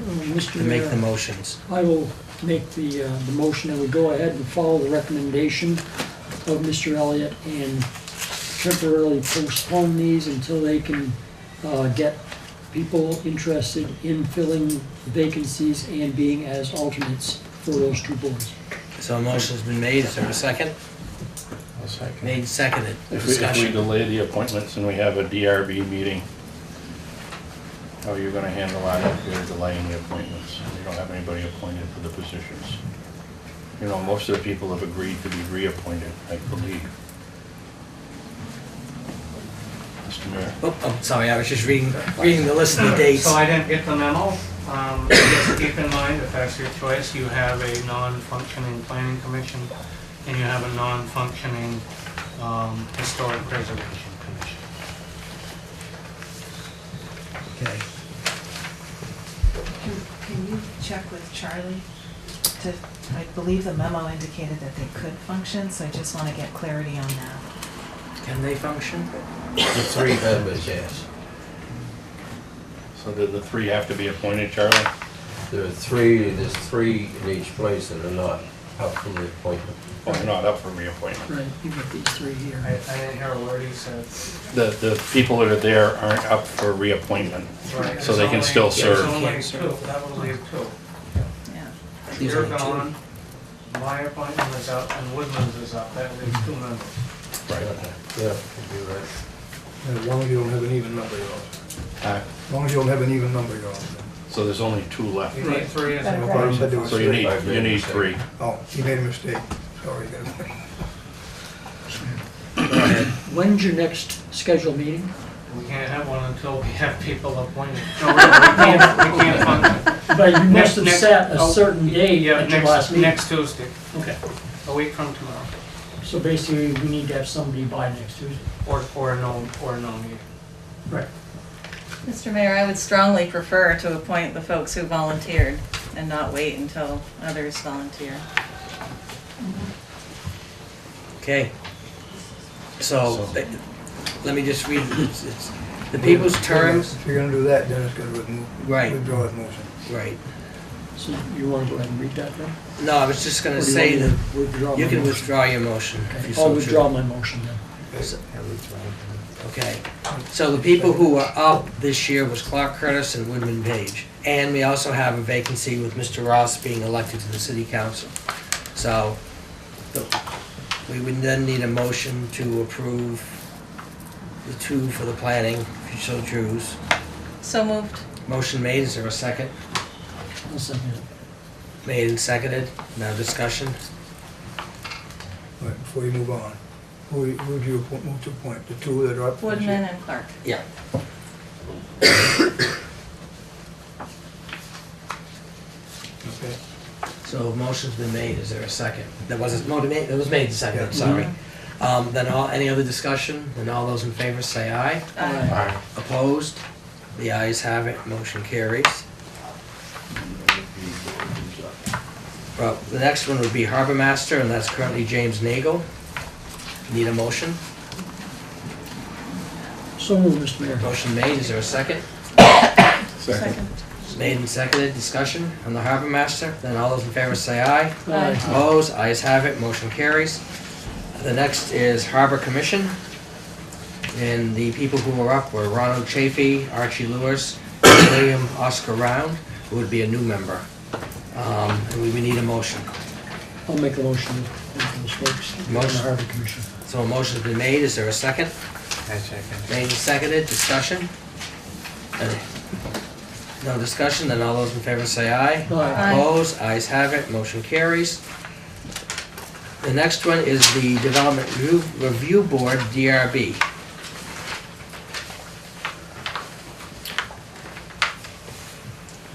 to make the motions. I will make the motion that we go ahead and follow the recommendation of Mr. Elliott and temporarily postpone these until they can get people interested in filling vacancies and being as alternates for those 2 boards. So a motion's been made. Is there a second? I'll second. Made and seconded. If we delay the appointments and we have a DRB meeting, how are you going to handle that if you're delaying the appointments? You don't have anybody appointed for the positions. You know, most of the people have agreed to be reappointed, I believe. Mr. Mayor? Oh, I'm sorry, I was just reading the list of the dates. So I didn't get the memo. Just keep in mind, if that's your choice, you have a non-functioning planning commission and you have a non-functioning historic preservation commission. Okay. Can you check with Charlie? I believe the memo indicated that they could function, so I just want to get clarity on that. Can they function? The 3 members, yes. So did the 3 have to be appointed, Charlie? There's 3 in each place that are not up from the appointment. Oh, they're not up for reappointment. Right, you got these 3 here. I didn't hear a word he said. The people that are there aren't up for reappointment, Right, so they can still There's serve. only 2, that would leave 2. These You're are two. gone, my appointment is up, and Woodman's is up, that leaves 2 members. Right. Yeah, you're right. As long as you don't have an even number, you're all set. As long as you don't have an even number, you're all set. So there's only 2 left. You need 3 as I thought you said there was So you three. need 3. Oh, he made a mistake. Sorry, guys. When's your next scheduled meeting? We can't have one until we have people appointed. No, we can't function. But you must have Next- set a oh, certain date yeah, at your last meeting. Next Tuesday, Okay, a week from tomorrow, so basically, we need to have somebody by next Tuesday. or no meeting. Right. Mr. Mayor, I would strongly prefer to appoint the folks who volunteered and not wait until others volunteer. Okay. So, let me just read, it's the people's terms, If you're gonna do that, Dennis gotta Right. withdraw his motion. right. So you want to go ahead and read that then? No, I was just gonna Or do you say want that me to withdraw you my can motion? withdraw your motion if you I'll so withdraw choose. my motion then. Okay, so the people who were up this year was Clark Curtis and Woodman Page. And we also have a vacancy with Mr. Ross being elected to the city council. So, we would then need a motion to approve the 2 for the planning, if you so choose. So moved. Motion made, is there a second? I'll second it. Made and seconded, now discussion. Right, before you move on, who do you move to appoint? The 2 that are up? Woodman and Clark. Yeah. Okay. So motion's been made, is there a second? That wasn't, no, it was made and seconded, Yeah. sorry. Then any other discussion? Then all those in favor say aye. Aye. Opposed? The ayes have it, motion carries. Well, the next one would be Harbor Master, and that's currently James Nagel. Need a motion? So moved, Mr. Mayor. Motion made, is there a second? Second. Made and seconded, discussion on the Harbor Master. Then all those in favor say aye. Aye. Opposed, ayes have it, motion carries. The next is Harbor Commission. And the people who were up were Ronald Chafee, Archie Lewis, William Oscar Round, who would be a new member. And we would need a motion. I'll make a motion for those folks. On the Motion. Harbor Commission. So a motion's been made, is there a second? I second. Made and seconded, discussion? No discussion, then all those in favor say aye. Aye. Opposed, ayes have it, motion carries. The next one is the Development Review Board, DRB.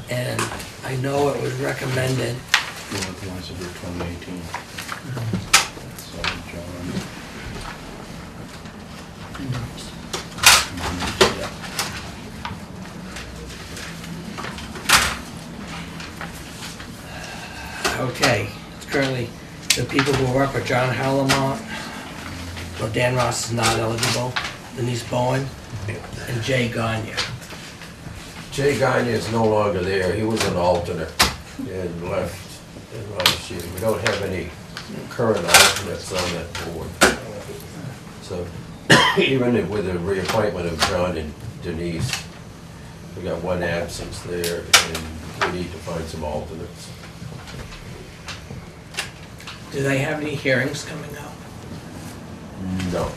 And I know it was recommended, You want the ones that are 2018. So, John. Yeah. okay, it's currently, the people who are up are John Hallamont, well, Dan Ross is not eligible, Denise Bowen, and Jay Gagne. Jay Gagne is no longer there. He was an alternate and left last year. We don't have any current alternates on that board. So even with the reappointment of John and Denise, we got one absence there and we need to find some alternates. Do they have any hearings coming up? No.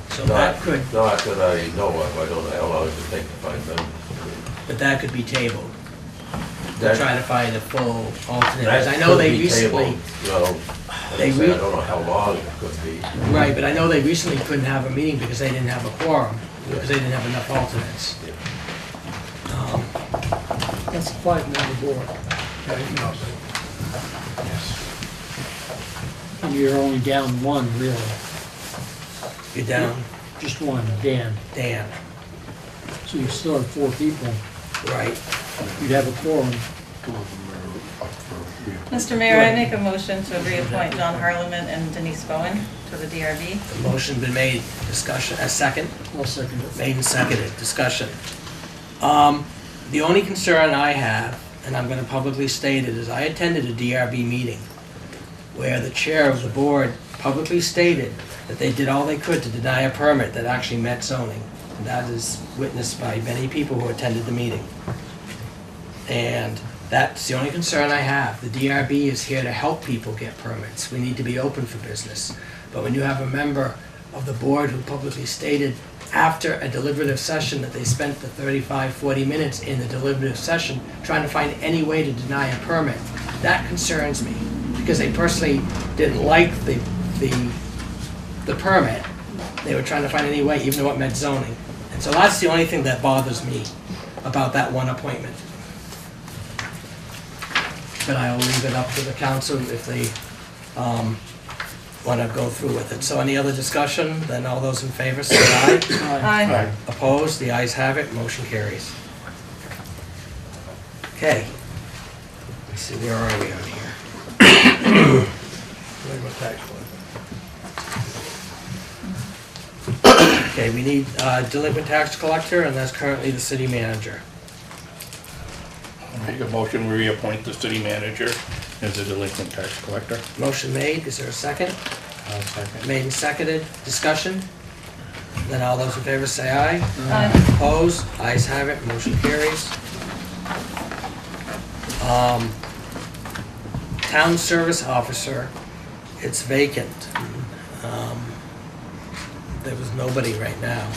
So that could, Not that I know of. I don't know how long it would take to find them. but that could be tabled. to try to find a full alternate. Because I know they recently, I don't know how long it could be. right, but I know they recently couldn't have a meeting because they didn't have a quorum, because they didn't have enough alternates. That's a 5-member board. And you're only down one, really. You're down? Just one, Dan. Dan. So you still have 4 people. Right. You'd have a quorum. Mr. Mayor, I make a motion to reappoint John Harleman and Denise Bowen to the DRB. The motion's been made, discussion, a second? I'll second it. Made and seconded, discussion. The only concern I have, and I'm gonna publicly state it, is I attended a DRB meeting where the chair of the board publicly stated that they did all they could to deny a permit that actually met zoning. And that is witnessed by many people who attended the meeting. And that's the only concern I have. The DRB is here to help people get permits. We need to be open for business. But when you have a member of the board who publicly stated after a deliberative session that they spent the 35, 40 minutes in the deliberative session trying to find any way to deny a permit, that concerns me. Because they personally didn't like the permit. They were trying to find any way, even though it met zoning. And so that's the only thing that bothers me about that one appointment. But I will leave it up to the council if they want to go through with it. So any other discussion? Then all those in favor say aye. Aye. Opposed? The ayes have it. Motion carries. Okay. Let's see, where are we on here? Okay, we need delinquent tax collector, and that's currently the city manager. Make a motion, we reappoint the city manager as a delinquent tax collector. Motion made, is there a second? I'll second. Made and seconded, discussion? Then all those in favor say aye. Aye. Opposed? Ayes have it, motion carries. Town service officer, it's vacant. There was nobody right now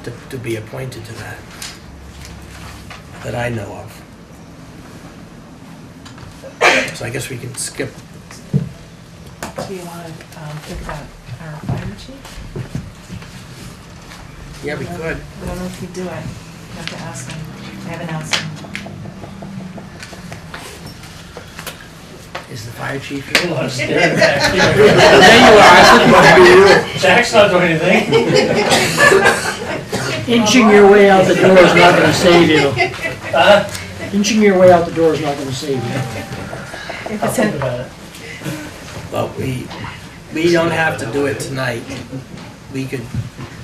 to be appointed to that I know of. So I guess we can skip. Do you want to think about our fire chief? Yeah, we could. I don't know if he'd do it. You have to ask him. I haven't asked him. Is the fire chief here? Well, I'm staring back here. There you are, I thought Jack's not doing anything. Inching your way out the door is not going to save you. Inching your way out the door is not going to save you. I'll think about it. Well, we don't have to do it tonight. We could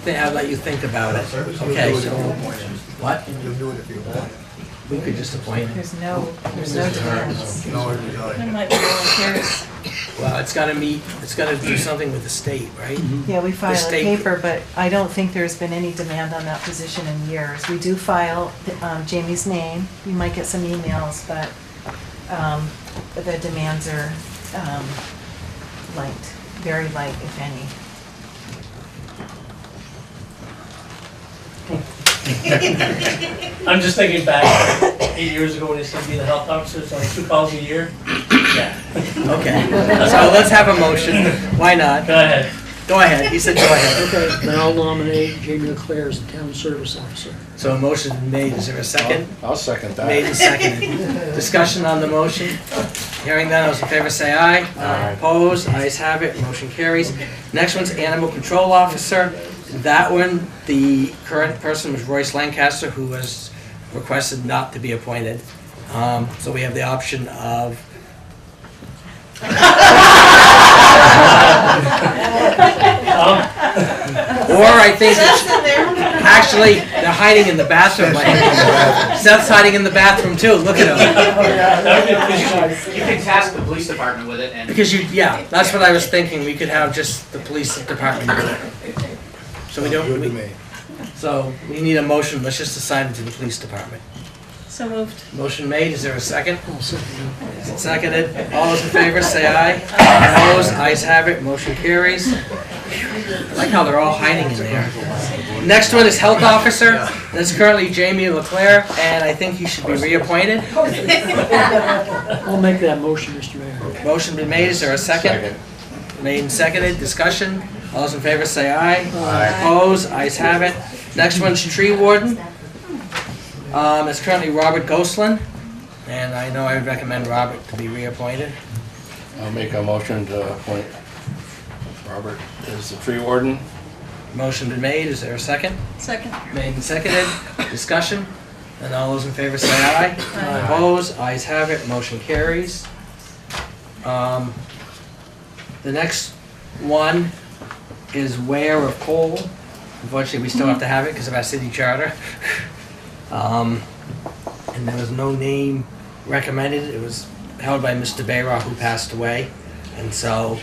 let you think about it. Okay, so, what? You'll do it if you want. We could just appoint him. There's no demands. There might be volunteers. Well, it's gotta do something with the state, right? Yeah, we file a state- paper, but I don't think there's been any demand on that position in years. We do file Jamie's name. You might get some emails, but the demands are light, very light, if any. I'm just thinking back 8 years ago when he said be the health officer, it's only 2 calls a year. Yeah. Okay, so let's have a motion. Why not? Go ahead. Go ahead, he said go ahead. Okay, then I'll nominate Jamie Leclerc as the town service officer. So a motion made, is there a second? I'll second that. Made and seconded. Discussion on the motion? Hearing none, those in favor say aye. Aye. Opposed, ayes have it, motion carries. Next one's animal control officer. That one, the current person was Royce Lancaster, who was requested not to be appointed. So we have the option of or I think, actually, they're hiding in the bathroom. Seth's hiding in the bathroom too, look at him. You can task the police department with it and. Because yeah, that's what I was thinking, we could have just the police department do it. So we don't, so we need a motion, let's just assign it to the police department. So moved. Motion made, is there a second? I'll second that. Seconded, all those in favor say aye. Opposed, ayes have it, motion carries. I like how they're all hiding in there. Next one is Health Officer. That's currently Jamie Leclerc, and I think he should be reappointed. I'll make that motion, Mr. Mayor. Motion been made, is there a second? Second. Made and seconded, discussion. All those in favor say aye. Aye. Opposed, ayes have it. Next one's Tree Warden. It's currently Robert Gosselin, and I know I would recommend Robert to be reappointed. I'll make a motion to appoint Robert as the tree warden. Motion been made, is there a second? Second. Made and seconded, discussion. And all those in favor say aye. Aye. Opposed, ayes have it, motion carries. The next one is Ware of Cole. Unfortunately, we still have to have it because of our city charter. And there was no name recommended. It was held by Mr. Bayrock, who passed away. And so,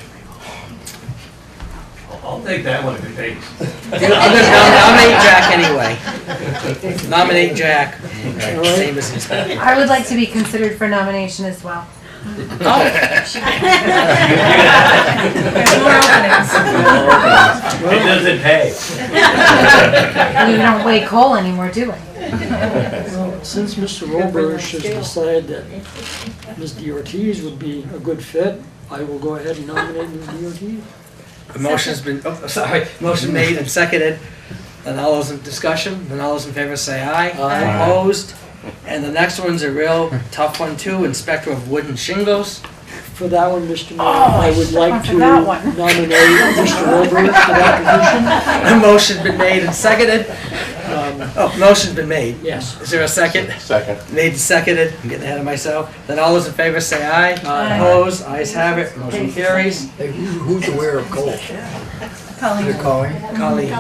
I'll take that one if it takes. I'm going to nominate Jack anyway. Nominate Jack. Same as his. I would like to be considered for nomination as well. Oh. There's more openings. It doesn't pay. We don't weigh coal anymore, do we? Well, since Mr. Roberge has decided that Ms. Ortiz would be a good fit, I will go ahead and nominate Ms. Ortiz. The motion's been, motion made and seconded. And all those in discussion, and all those in favor say aye. Aye. Opposed? And the next one's a real tough one too, Inspector of Wood and Shingles. For that one, Mr. Mayor, I would like to for that one. nominate Mr. Roberge for that position. A motion's been made and seconded. Motion's been made. Yes. Is there a second? Second. Made and seconded. I'm getting ahead of myself. Then all those in favor say aye. Aye. Opposed? Ayes have it. Motion carries. Hey, who's aware of coal? Colleen. Is it Colleen? Colleen.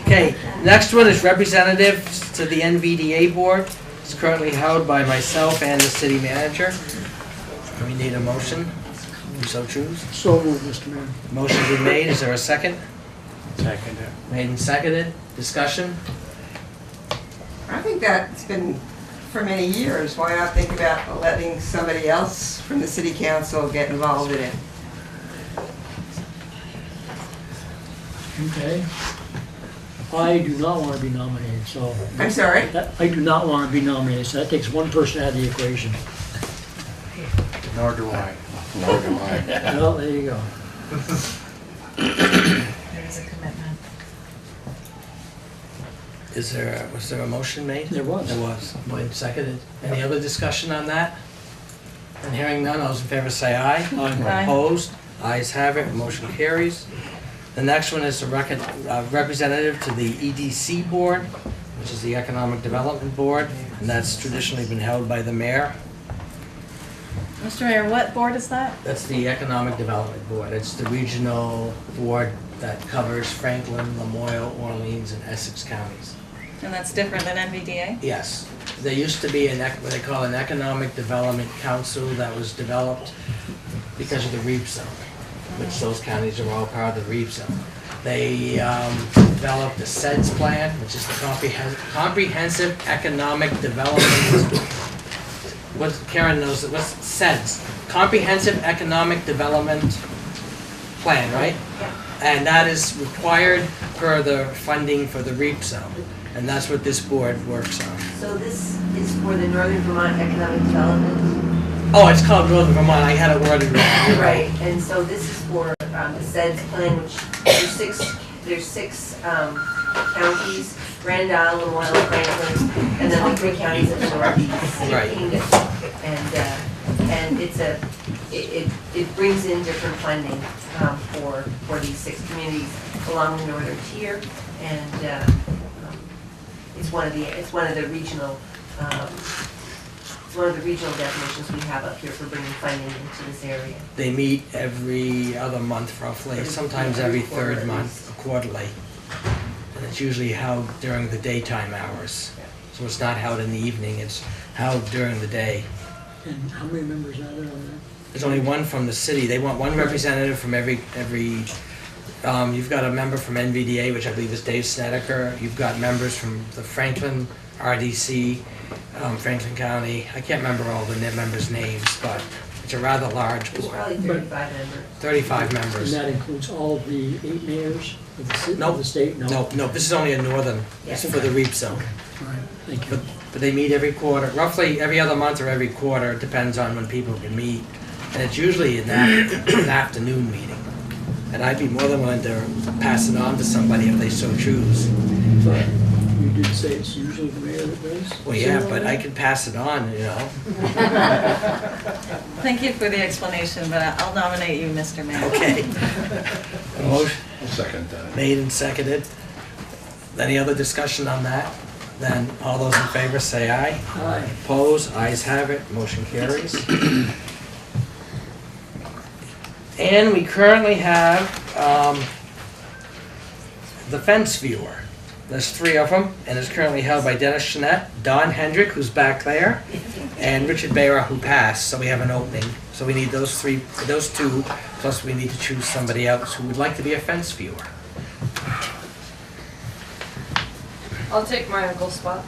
Okay, next one is representatives to the NVDA board. It's currently held by myself and the city manager. We need a motion. You so choose. So moved, Mr. Mayor. Motion's been made. Is there a second? Second. Made and seconded. Discussion? I think that's been for many years. Why not think about letting somebody else from the city council get involved in it? Okay. I do not want to be nominated, so. I'm sorry? I do not want to be nominated, so that takes one person out of the equation. Nor do I. Nor do I. Well, there you go. There's a commitment. Was there a motion made? There was. There was. Made and seconded. Any other discussion on that? And hearing none, all those in favor say aye. Aye. Opposed? Ayes have it. Motion carries. The next one is a representative to the EDC board, which is the Economic Development Board, and that's traditionally been held by the mayor. Mr. Mayor, what board is that? That's the Economic Development Board. It's the regional board that covers Franklin, Lamoille, Orleans, and Essex counties. And that's different than NVDA? Yes. There used to be what they call an Economic Development Council that was developed because of the REAP zone, which those counties are all part of the REAP zone. They developed the SEDS plan, which is the Comprehensive Economic Development. What Karen knows, what's SEDS? Comprehensive Economic Development Plan, right? Yeah. And that is required for the funding for the REAP zone. And that's what this board works on. So this is for the Northern Vermont Economic Development? Oh, it's called Northern Vermont. I had a word in there. You're Right, and so this is for the SEDS plan, which there's six counties, Grand Isle, Lamoille, Franklin, and then the 3 counties of the Northeast. Right. And it brings in different funding for these 6 communities along the northern tier, and it's one of the regional definitions we have up here for bringing funding into this area. They meet every other month roughly, sometimes every third month, quarterly. And it's usually held during the daytime hours. So it's not held in the evening, it's held during the day. And how many members are there on that? There's only one from the city. They want one representative from every you've got a member from NVDA, which I believe is Dave Snedeker. You've got members from the Franklin, RDC, Franklin County. I can't remember all the members' names, but It's a rather large There's board, probably 35 members. 35 And members. that includes all of the 8 mayors of the city, Nope. of the state? No. No, this is only a northern, it's Yes. for the REAP zone. All right, thank you. But they meet every quarter, roughly every other month or every quarter, it depends on when people can meet. And it's usually an afternoon meeting. And I'd be more than willing to pass it on to somebody if they so choose. But you did say it's usually the mayor that does? Well, yeah, but I can pass it on, you know. Thank you for the explanation, but I'll nominate you, Mr. Mayor. Okay. Motion I'll second that. made and seconded. Any other discussion on that? Then all those in favor say aye. Aye. Opposed, ayes have it, motion carries. And we currently have the fence viewer. There's 3 of them, and it's currently held by Dennis Chanette, Don Hendrick, who's back there, and Richard Bayra, who passed, so we have an opening. So we need those 2, plus we need to choose somebody else who would like to be a fence viewer. I'll take my uncle's spot.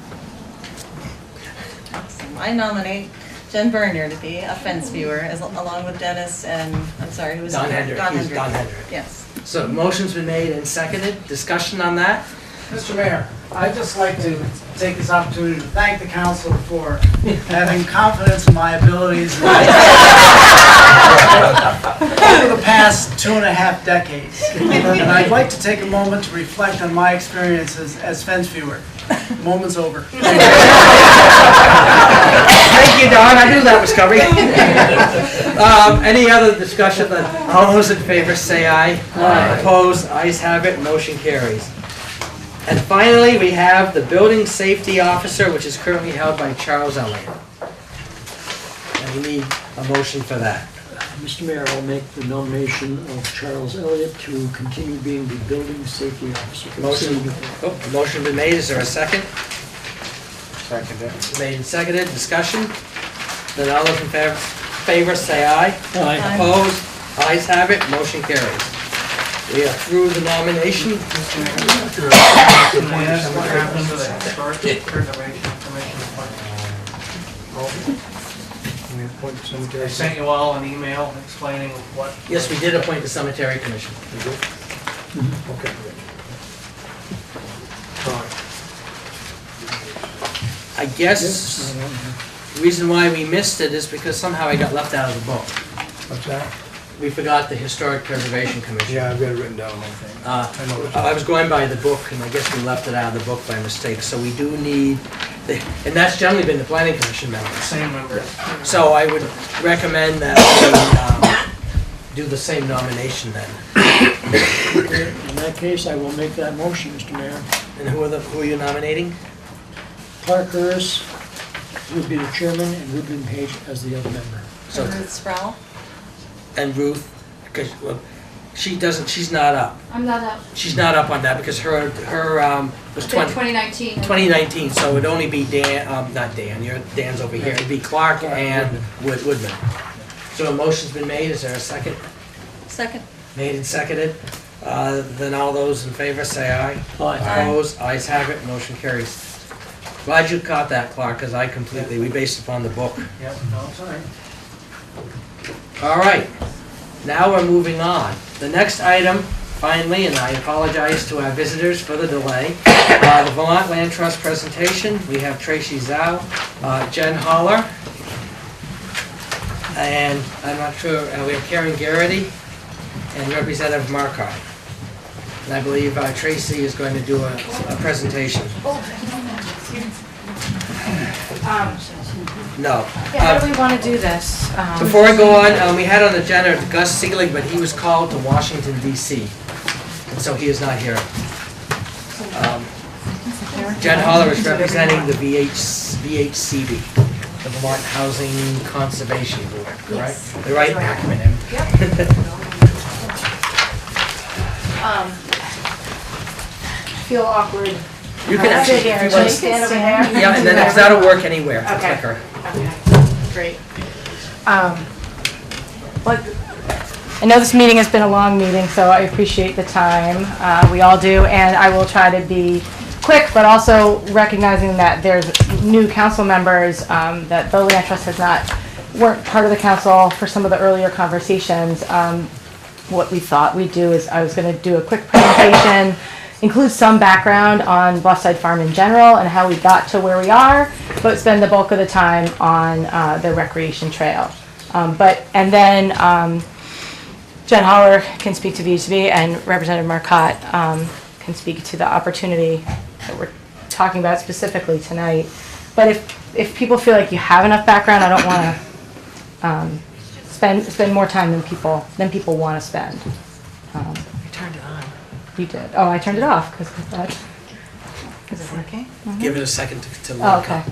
Awesome. I nominate Jen Bernier to be a fence viewer, along with Dennis and, I'm sorry, who was Don it? Hendrick, he's Don Hendrick. Yes. So motion's been made and seconded. Discussion on that? Mr. Mayor, I'd just like to take this opportunity to thank the council for having confidence in my abilities over the past 2.5 decades. And I'd like to take a moment to reflect on my experiences as fence viewer. Moment's over. Thank you, Don. I knew that was coming. Any other discussion? All those in favor say aye. Aye. Opposed? Ayes have it. Motion carries. And finally, we have the building safety officer, which is currently held by Charles Elliott. And we need a motion for that. Mr. Mayor, I'll make the nomination of Charles Elliott to continue being the building safety officer. for the city of Newport. A motion been made. Is there a second? Second. Made and seconded. Discussion? Then all those in favor say aye. Aye. Opposed? Ayes have it. Motion carries. We are through the nomination. I sent you all an email explaining what. Yes, we did appoint the cemetery commission. Okay. I guess the reason why we missed it is because somehow it got left out of the book. What's that? We forgot the Historic Preservation Commission. Yeah, I've got it written down, I think. I know it's- I was going by the book, and I guess we left it out of the book by mistake, so we do need, and that's generally been the planning commission members. Same members. So I would recommend that we do the same nomination then. In that case, I will make that motion, Mr. Mayor. And who are you nominating? Clark Harris would be the chairman and Woodman Page as the other member. So Ruth Sproul? And Ruth, because well, she's not up. I'm not up. She's not up on that because her was 2019. 2019, so it would only be Dan, not Dan, Dan's over here, it'd be Clark and Woodman. So a motion's been made, is there a second? Second. Made and seconded. Then all those in favor say aye. Aye. Opposed, ayes have it, motion carries. Glad you caught that, Clark, because we based upon the book. Yep, no, it's all right. All right, now we're moving on. The next item, finally, and I apologize to our visitors for the delay, the Vermont Land Trust presentation. We have Tracy Zhao, Jen Holler, and I'm not sure, we have Karen Garrity and Representative Markov. And I believe Tracy is going to do a presentation. No. Yeah, how do we want to do this? Before I go on, we had on the agenda Gus Seelig, but he was called to Washington DC, and so he is not here. Jen Holler is representing the VHCB, the Vermont Housing Conservation Board, correct? Yes. The right acronym. Feel awkward. You can actually, if you want to stand over there. Yeah, and then if that'll work anywhere, it's Okay. quicker. Okay, great. I know this meeting has been a long meeting, so I appreciate the time. We all do, and I will try to be quick, but also recognizing that there's new council members, that the Land Trust has not weren't part of the council for some of the earlier conversations, what we thought we'd do is I was going to do a quick presentation, include some background on Bluffside Farm in general and how we got to where we are, but spend the bulk of the time on the recreation trail. And then Jen Holler can speak to VHB, and Representative Marcotte can speak to the opportunity that we're talking about specifically tonight. But if people feel like you have enough background, I don't want to spend more time than people want to spend. I turned it on. You did. Oh, I turned it off because that. Is it working? Mm-hmm. Give it a second to Oh, load okay. up.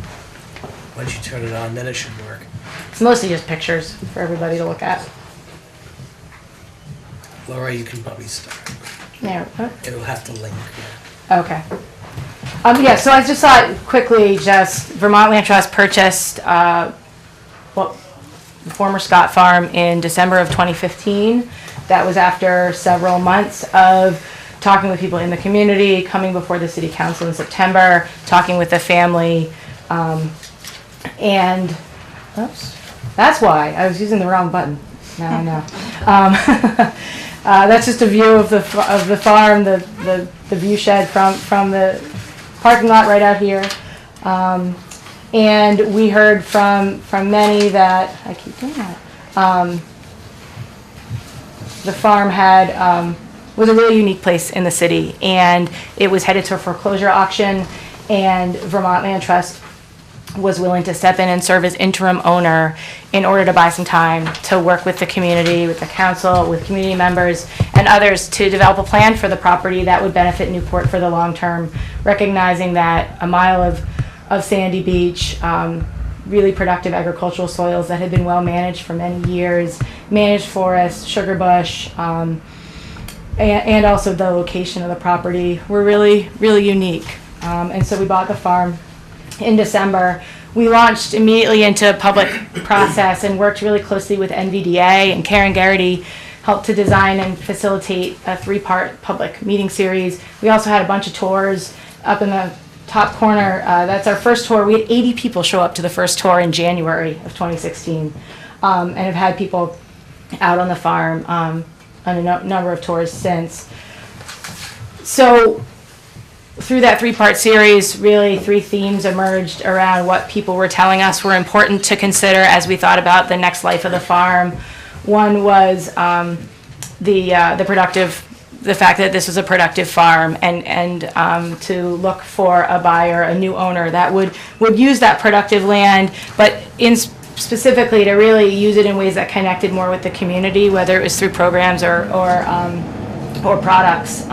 Once you turn it on, then it should work. It's mostly just pictures for everybody to look at. Laura, you can probably start. Yeah. It'll have to link. Okay. Yeah, so I just thought quickly, just Vermont Land Trust purchased the former Scott Farm in December of 2015. That was after several months of talking with people in the community, coming before the city council in September, talking with the family, and oops, that's why I was using the wrong button. Now I know. That's just a view of the farm, the view shed from the parking lot right out here. And we heard from many that, I keep doing that, the farm was a really unique place in the city, and it was headed to a foreclosure auction, and Vermont Land Trust was willing to step in and serve as interim owner in order to buy some time to work with the community, with the council, with community members and others to develop a plan for the property that would benefit Newport for the long term, recognizing that a mile of sandy beach, really productive agricultural soils that had been well managed for many years, managed forest, sugar bush, and also the location of the property were really, really unique. And so we bought the farm in December. We launched immediately into a public process and worked really closely with NVDA, and Karen Garrity helped to design and facilitate a 3-part public meeting series. We also had a bunch of tours up in the top corner. That's our first tour. We had 80 people show up to the first tour in January of 2016, and have had people out on the farm on a number of tours since. So through that 3-part series, really 3 themes emerged around what people were telling us were important to consider as we thought about the next life of the farm. One was the fact that this was a productive farm, and to look for a buyer, a new owner that would use that productive land, but specifically to really use it in ways that connected more with the community, whether it was through programs or products.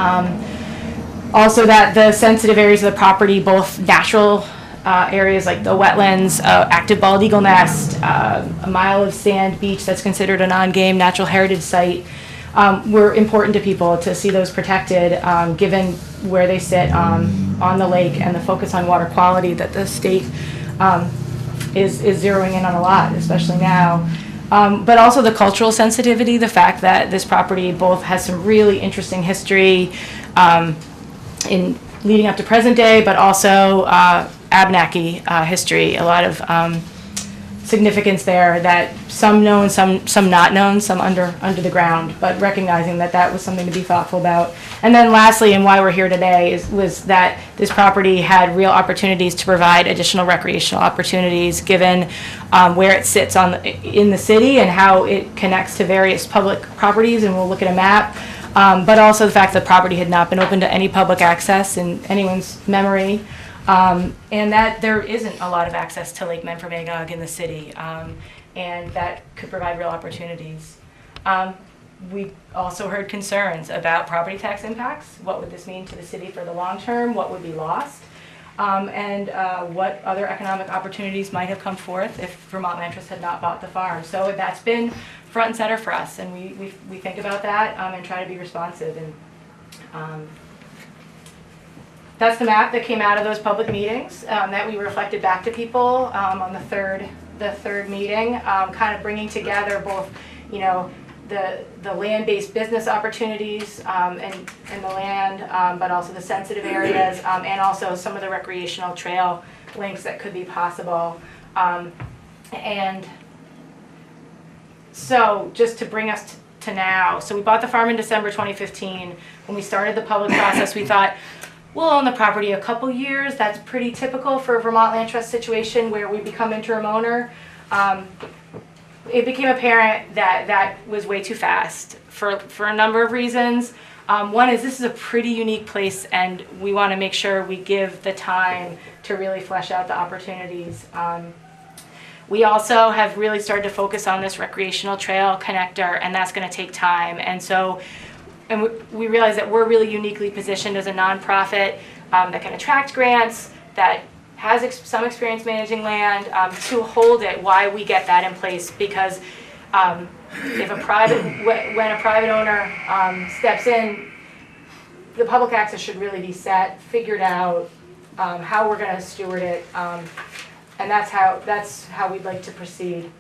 Also, that the sensitive areas of the property, both natural areas like the wetlands, active bald eagle nest, a mile of sand beach that's considered a non-game natural heritage site, were important to people to see those protected, given where they sit on the lake and the focus on water quality that the state is zeroing in on a lot, especially now. But also the cultural sensitivity, the fact that this property both has some really interesting history in leading up to present day, but also Abenaki history, a lot of significance there that some known, some not known, some under the ground, but recognizing that was something to be thoughtful about. And then lastly, and why we're here today, was that this property had real opportunities to provide additional recreational opportunities, given where it sits in the city and how it connects to various public properties, and we'll look at a map. But also the fact that the property had not been open to any public access in anyone's memory, and that there isn't a lot of access to Lake Memphremagog in the city, and that could provide real opportunities. We also heard concerns about property tax impacts. What would this mean to the city for the long term? What would be lost? And what other economic opportunities might have come forth if Vermont Land Trust had not bought the farm. So that's been front and center for us, and we think about that and try to be responsive. And that's the map that came out of those public meetings that we reflected back to people on the third meeting, kind of bringing together both, the land-based business opportunities and the land, but also the sensitive areas, and also some of the recreational trail links that could be possible. And So just to bring us to now, so we bought the farm in December 2015. When we started the public process, we thought, we'll own the property a couple years. That's pretty typical for a Vermont Land Trust situation where we become interim owner. It became apparent that that was way too fast for a number of reasons. One is this is a pretty unique place, and we want to make sure we give the time to really flesh out the opportunities. We also have really started to focus on this recreational trail connector, and that's going to take time. And so, we realize that we're really uniquely positioned as a nonprofit that can attract grants, that has some experience managing land, to hold it while we get that in place. Because if when a private owner steps in, the public access should really be set, figured out, how we're going to steward it, and that's how we'd like to proceed.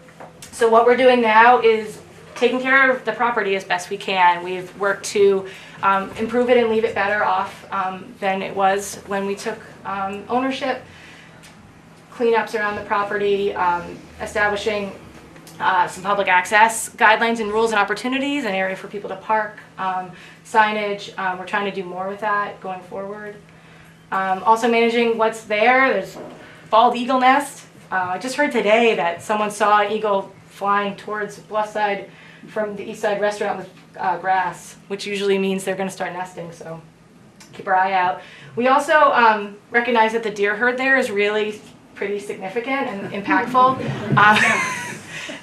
So what we're doing now is taking care of the property as best we can. We've worked to improve it and leave it better off than it was when we took ownership. Cleanups around the property, establishing some public access guidelines and rules and opportunities, an area for people to park, signage. We're trying to do more with that going forward. Also managing what's there. There's bald eagle nest. I just heard today that someone saw an eagle flying towards Bluffside from the East Side restaurant with grass, which usually means they're going to start nesting, so keep our eye out. We also recognize that the deer herd there is really pretty significant and impactful,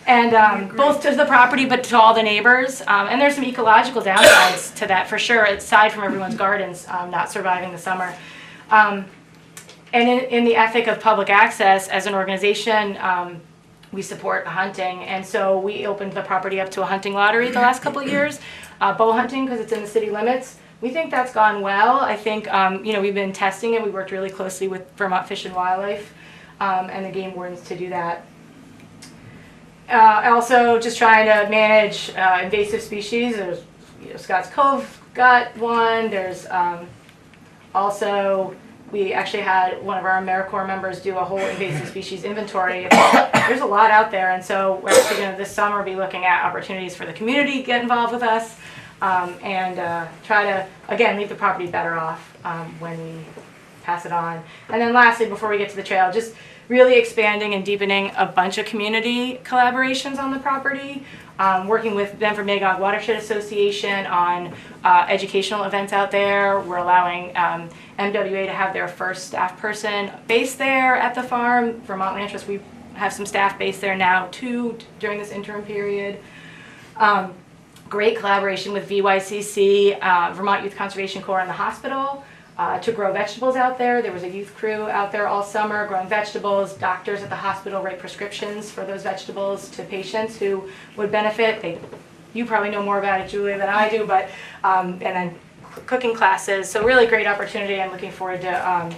and both to the property but to all the neighbors. And there's some ecological downsides to that for sure, aside from everyone's gardens not surviving the summer. And in the ethic of public access, as an organization, we support hunting, and so we opened the property up to a hunting lottery the last couple of years, bow hunting because it's in the city limits. We think that's gone well. I think we've been testing it. We worked really closely with Vermont Fish and Wildlife and the game wardens to do that. Also, just trying to manage invasive species. There's Scott's Cove got one. There's also. We actually had one of our AmeriCorps members do a whole invasive species inventory. There's a lot out there, and so we're actually going to this summer be looking at opportunities for the community to get involved with us and try to, again, leave the property better off when we pass it on. And then lastly, before we get to the trail, just really expanding and deepening a bunch of community collaborations on the property. Working with Denver Magog Watershed Association on educational events out there. We're allowing MWA to have their first staff person based there at the farm. Vermont Land Trust, we have some staff based there now too during this interim period. Great collaboration with VYCC, Vermont Youth Conservation Corps, and the hospital to grow vegetables out there. There was a youth crew out there all summer growing vegetables. Doctors at the hospital write prescriptions for those vegetables to patients who would benefit. You probably know more about it, Julia, than I do, but and then cooking classes. So really great opportunity. I'm looking forward to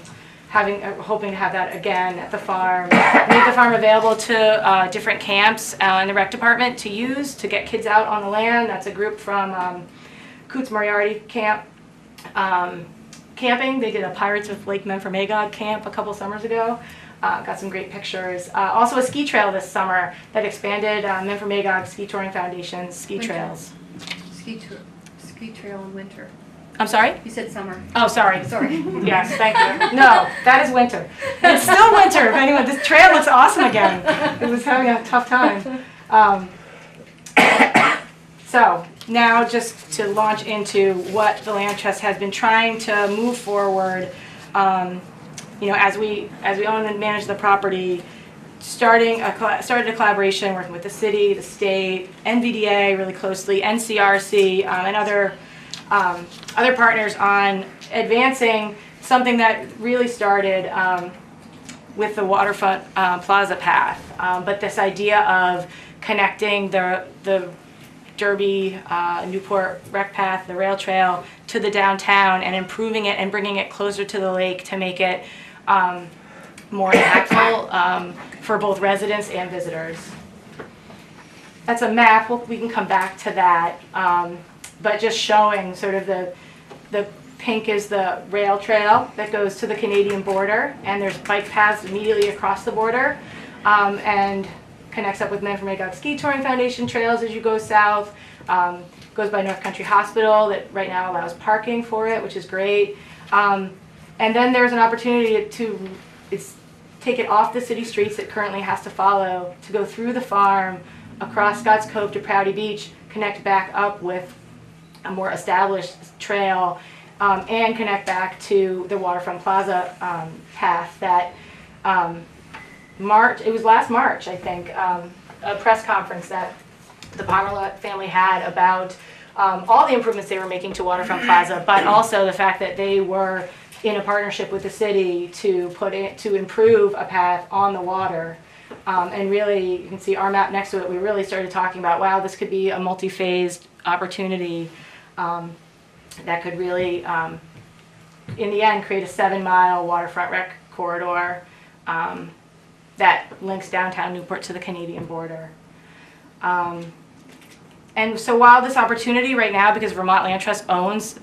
hoping to have that again at the farm. Make the farm available to different camps in the rec department to use to get kids out on the land. That's a group from Coots Moriarty Camp. Camping. They did a Pirates with Lake Memphremagog camp a couple summers ago. Got some great pictures. Also a ski trail this summer that expanded Memphremagog Ski Touring Foundation's ski trails. Ski trail in winter. I'm sorry? You said summer. Oh, sorry. Sorry. Yes, thank you. No, that is winter. It's still winter. If anyone, this trail looks awesome again. It was having a tough time. So now just to launch into what the Land Trust has been trying to move forward, as we own and manage the property, started a collaboration working with the city, the state, NVDA really closely, NCRC, and other partners on advancing something that really started with the waterfront plaza path, but this idea of connecting the Derby, Newport rec path, the rail trail to the downtown and improving it and bringing it closer to the lake to make it more impactful for both residents and visitors. That's a map. We can come back to that, but just showing sort of the pink is the rail trail that goes to the Canadian border, and there's bike paths immediately across the border, and connects up with Men for Magog Ski Touring Foundation trails as you go south. Goes by North Country Hospital that right now allows parking for it, which is great. And then there's an opportunity to take it off the city streets it currently has to follow, to go through the farm, across Scotts Cove to Prouty Beach, connect back up with a more established trail, and connect back to the Waterfront Plaza path that it was last March, I think, a press conference that the Pomerleau family had about all the improvements they were making to Waterfront Plaza, but also the fact that they were in a partnership with the city to improve a path on the water. And really, you can see our map next to it, we really started talking about, wow, this could be a multi-phased opportunity that could really, in the end, create a 7-mile waterfront rec corridor that links downtown Newport to the Canadian border. And so while this opportunity right now, because Vermont Land Trust owns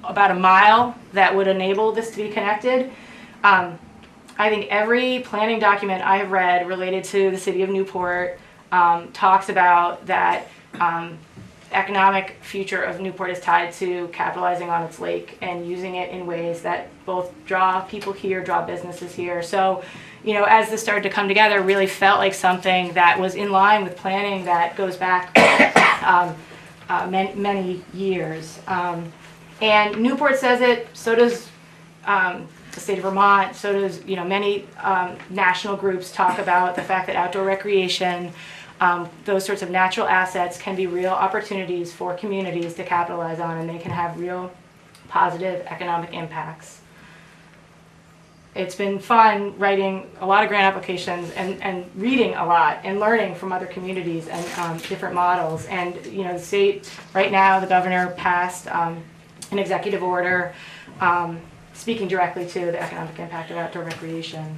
about a mile that would enable this to be connected, I think every planning document I have read related to the city of Newport talks about that economic future of Newport is tied to capitalizing on its lake and using it in ways that both draw people here, draw businesses here. So, you know, as this started to come together, it really felt like something that was in line with planning that goes back many years. And Newport says it, so does the state of Vermont, so does, you know, many national groups talk about the fact that outdoor recreation, those sorts of natural assets can be real opportunities for communities to capitalize on, and they can have real positive economic impacts. It's been fun writing a lot of grant applications and reading a lot and learning from other communities and different models. And, you know, the state, right now, the governor passed an executive order speaking directly to the economic impact of outdoor recreation.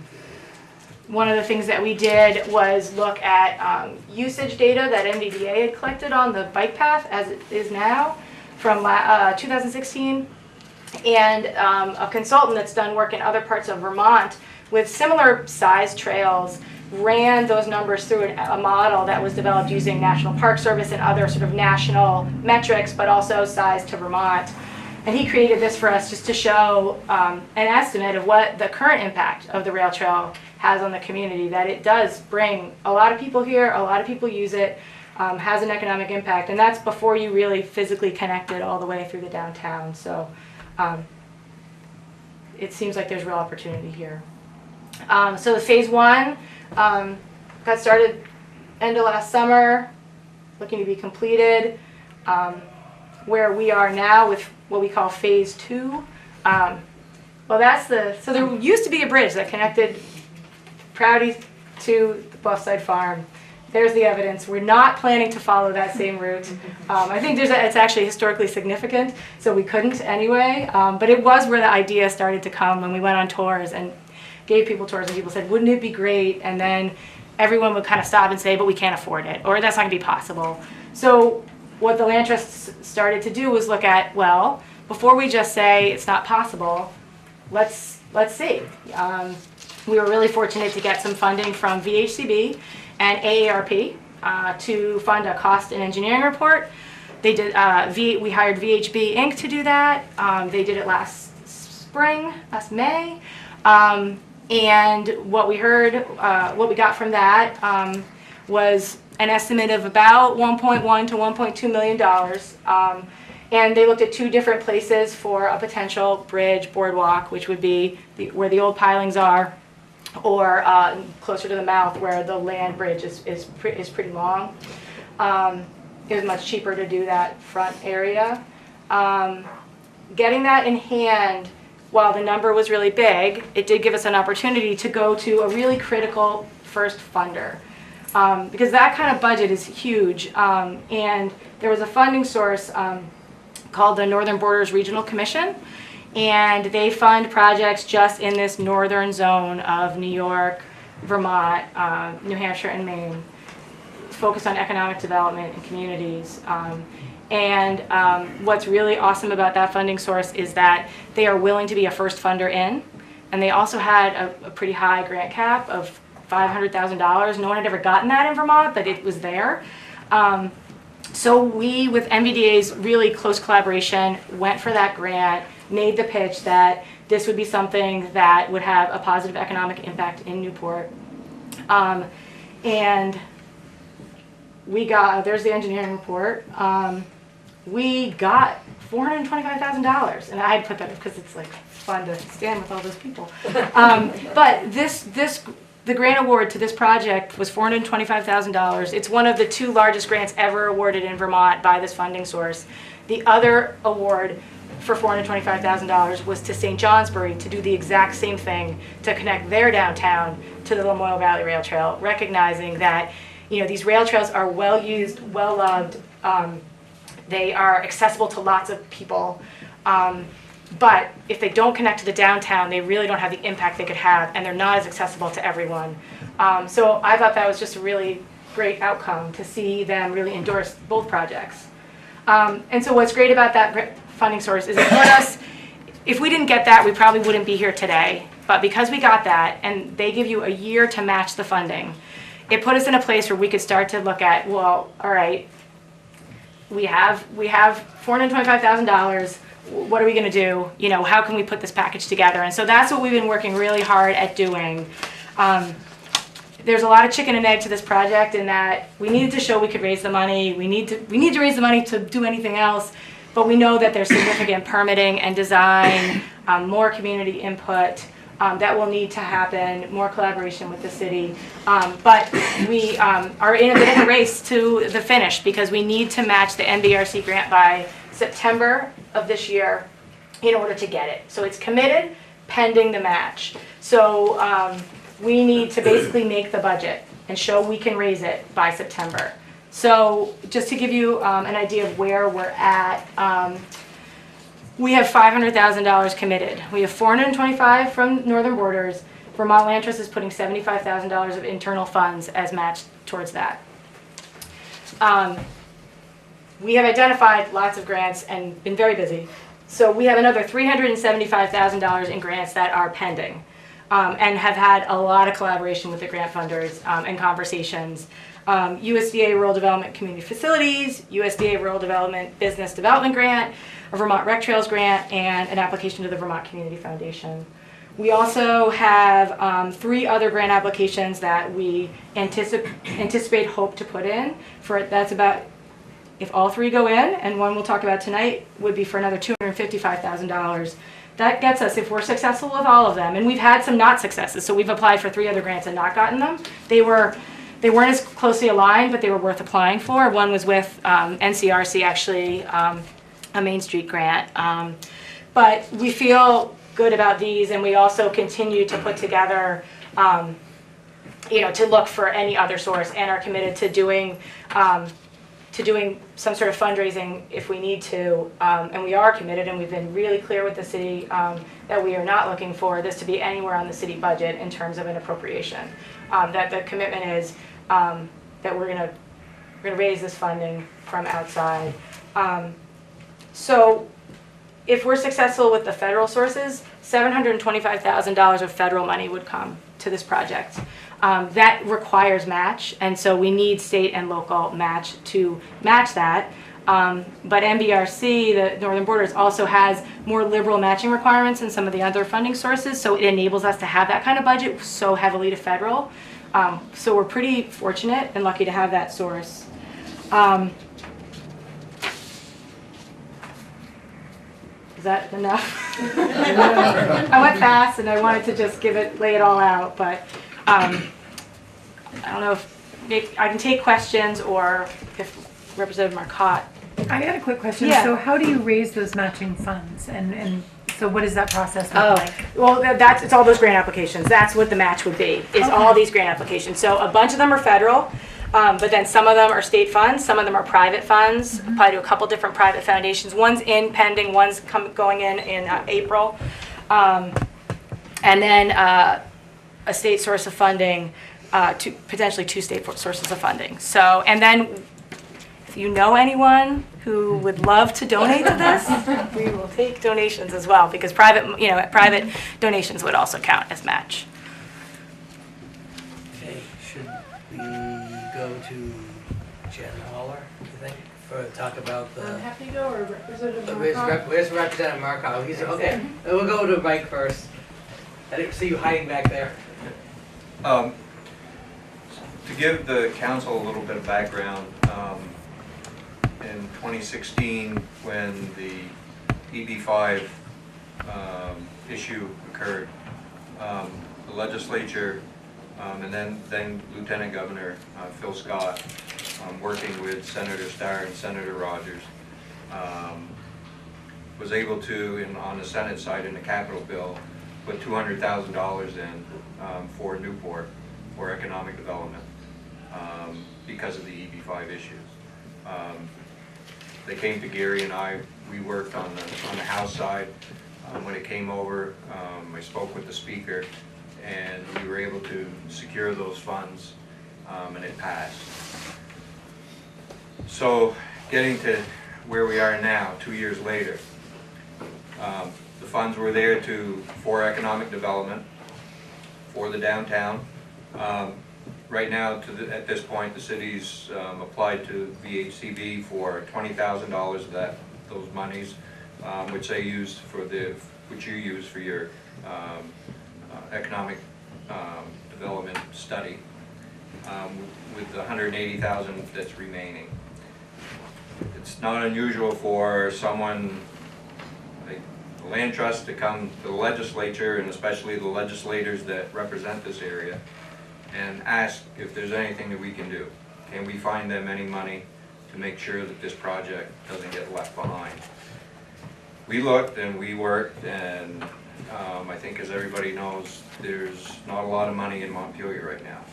One of the things that we did was look at usage data that MDDA had collected on the bike path as it is now from 2016. And a consultant that's done work in other parts of Vermont with similar size trails ran those numbers through a model that was developed using National Park Service and other sort of national metrics, but also size to Vermont. And he created this for us just to show an estimate of what the current impact of the rail trail has on the community, that it does bring a lot of people here, a lot of people use it, has an economic impact, and that's before you really physically connect it all the way through the downtown. So it seems like there's real opportunity here. So the phase 1 got started end of last summer, looking to be completed. Where we are now with what we call phase 2. Well, so there used to be a bridge that connected Prouty to the Bluffside Farm. There's the evidence. We're not planning to follow that same route. I think it's actually historically significant, so we couldn't anyway. But it was where the idea started to come when we went on tours and gave people tours, and people said, wouldn't it be great? And then everyone would kind of stop and say, but we can't afford it, or that's not going to be possible. So what the Land Trust started to do was look at, well, before we just say it's not possible, let's see. We were really fortunate to get some funding from VHCB and AARP to fund a cost and engineering report. They did. We hired VHB Inc. to do that. They did it last May. And what we heard, what we got from that was an estimate of about $1.1 to $1.2 million. And they looked at 2 different places for a potential bridge boardwalk, which would be where the old pilings are, or closer to the mouth where the land bridge is pretty long. It was much cheaper to do that front area. Getting that in hand, while the number was really big, it did give us an opportunity to go to a really critical first funder. Because that kind of budget is huge, and there was a funding source called the Northern Borders Regional Commission, and they fund projects just in this northern zone of New York, Vermont, New Hampshire, and Maine, focused on economic development and communities. What's really awesome about that funding source is that they are willing to be a first funder in, and they also had a pretty high grant cap of $500,000. No one had ever gotten that in Vermont, but it was there. So we, with MVDA's really close collaboration, went for that grant, made the pitch that this would be something that would have a positive economic impact in Newport. And we got, there's the engineering report. We got $425,000, and I had put that up because it's like fun to stand with all those people. But the grant award to this project was $425,000. It's one of the 2 largest grants ever awarded in Vermont by this funding source. The other award for $425,000 was to St. Johnsbury to do the exact same thing, to connect their downtown to the Lamoille Valley Rail Trail, recognizing that, you know, these rail trails are well used, well loved. They are accessible to lots of people. But if they don't connect to the downtown, they really don't have the impact they could have, and they're not as accessible to everyone. So I thought that was just a really great outcome to see them really endorse both projects. And so what's great about that funding source is it put us, if we didn't get that, we probably wouldn't be here today. But because we got that, and they give you a year to match the funding, it put us in a place where we could start to look at, well, all right, we have $425,000. What are we going to do? You know, how can we put this package together? And so that's what we've been working really hard at doing. There's a lot of chicken and egg to this project in that we needed to show we could raise the money. We need to raise the money to do anything else, but we know that there's significant permitting and design, more community input that will need to happen, more collaboration with the city. But we are in a bit of a race to the finish because we need to match the NBRC grant by September of this year in order to get it. So it's committed pending the match. So we need to basically make the budget and show we can raise it by September. So just to give you an idea of where we're at, we have $500,000 committed. We have $425,000 from Northern Borders. Vermont Land Trust is putting $75,000 of internal funds as match towards that. We have identified lots of grants and been very busy. So we have another $375,000 in grants that are pending and have had a lot of collaboration with the grant funders and conversations. USDA Rural Development Community Facilities, USDA Rural Development Business Development Grant, a Vermont Rec Trails Grant, and an application to the Vermont Community Foundation. We also have 3 other grant applications that we anticipate hope to put in. That's about, if all 3 go in, and one we'll talk about tonight would be for another $255,000. That gets us, if we're successful with all of them, and we've had some not successes, so we've applied for 3 other grants and not gotten them. They weren't as closely aligned, but they were worth applying for. One was with NCRC, actually, a Main Street grant. But we feel good about these, and we also continue to put together, to look for any other source, and are committed to doing some sort of fundraising if we need to. And we are committed, and we've been really clear with the city that we are not looking for this to be anywhere on the city budget in terms of an appropriation. That the commitment is that we're gonna raise this funding from outside. So if we're successful with the federal sources, $725,000 of federal money would come to this project. That requires match, and so we need state and local match to match that. But NBRC, the Northern Borders, also has more liberal matching requirements than some of the other funding sources, so it enables us to have that kind of budget so heavily to federal. So we're pretty fortunate and lucky to have that source. Is that enough? I went fast and I wanted to just lay it all out, but I don't know if I can take questions or if Representative Marcotte. I got a quick question. Yeah. So how do you raise those matching funds? And so what does that process look like? Well, it's all those grant applications. That's what the match would be, is all these grant applications. So a bunch of them are federal, but then some of them are state funds, some of them are private funds, apply to a couple different private foundations. One's in pending, one's going in April. And then a state source of funding, potentially 2 state sources of funding. So, and then if you know anyone who would love to donate to this, we will take donations as well, because private donations would also count as match. should we go to Jen Haller, you think, for talk about I'm the... happy to go, or Representative Where's Markov? Where's Representative Markov? He's, okay, we'll go to Mike first. I didn't see you hiding back there. To give the council a little bit of background, in 2016, when the EB5 issue occurred, the legislature and then Lieutenant Governor Phil Scott, working with Senator Starr and Senator Rogers, was able to, on the Senate side in the Capitol bill, put $200,000 in for Newport for economic development because of the EB5 issues. They came to Gary and I. We worked on the House side. When it came over, I spoke with the Speaker, and we were able to secure those funds, and it passed. So, getting to where we are now, 2 years later, the funds were there for economic development, for the downtown. Right now, at this point, the city's applied to VHCB for $20,000 of those monies, which they used which you use for your economic development study, with the $180,000 that's remaining. It's not unusual for someone like the land trust to come to the legislature, and especially the legislators that represent this area, and ask if there's anything that we can do. Can we find them any money to make sure that this project doesn't get left behind? We looked and we worked, and I think, as everybody knows, there's not a lot of money in Montpelier right now.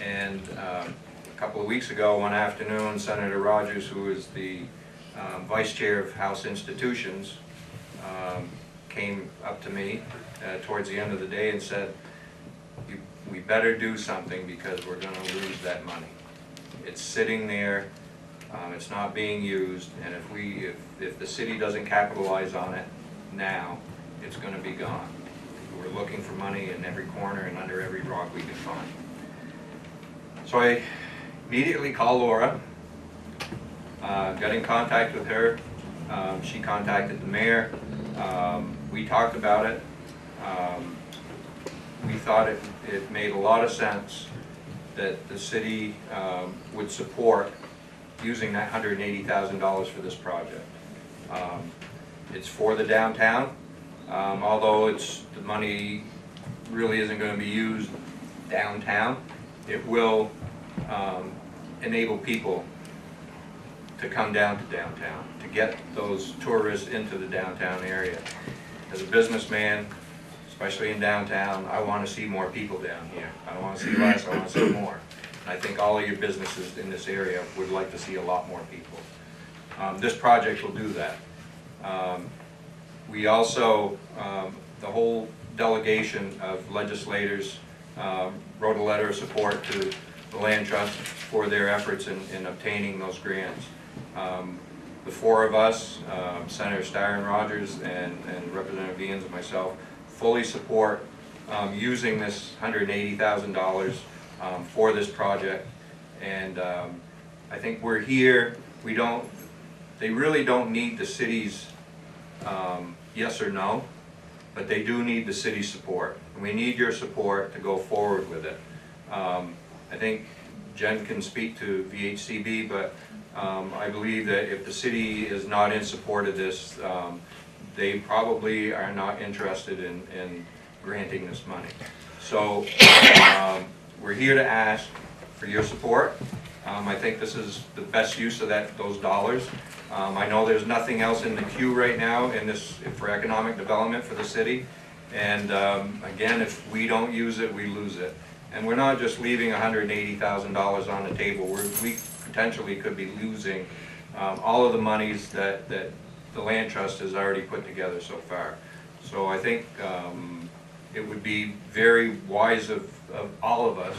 And a couple of weeks ago, one afternoon, Senator Rogers, who is the Vice Chair of House Institutions, came up to me towards the end of the day and said, we better do something because we're going to lose that money. It's sitting there, it's not being used, and if the city doesn't capitalize on it now, it's going to be gone. We're looking for money in every corner and under every rock we can find. So I immediately called Laura, got in contact with her. She contacted the mayor. We talked about it. We thought it made a lot of sense that the city would support using that $180,000 for this project. It's for the downtown, although the money really isn't going to be used downtown. It will enable people to come down to downtown, to get those tourists into the downtown area. As a businessman, especially in downtown, I want to see more people down here. I don't want to see less, I want to see more. And I think all of your businesses in this area would like to see a lot more people. This project will do that. We also, the whole delegation of legislators wrote a letter of support to the Land Trust for their efforts in obtaining those grants. The four of us, Senator Starr and Rogers and Representative Ians and myself, fully support using this $180,000 for this project. And I think we're here, they really don't need the city's yes or no, but they do need the city's support. And we need your support to go forward with it. I think Jen can speak to VHCB, but I believe that if the city is not in support of this, they probably are not interested in granting this money. So we're here to ask for your support. I think this is the best use of those dollars. I know there's nothing else in the queue right now for economic development for the city. And again, if we don't use it, we lose it. And we're not just leaving $180,000 on the table. We potentially could be losing all of the monies that the Land Trust has already put together so far. So I think it would be very wise of all of us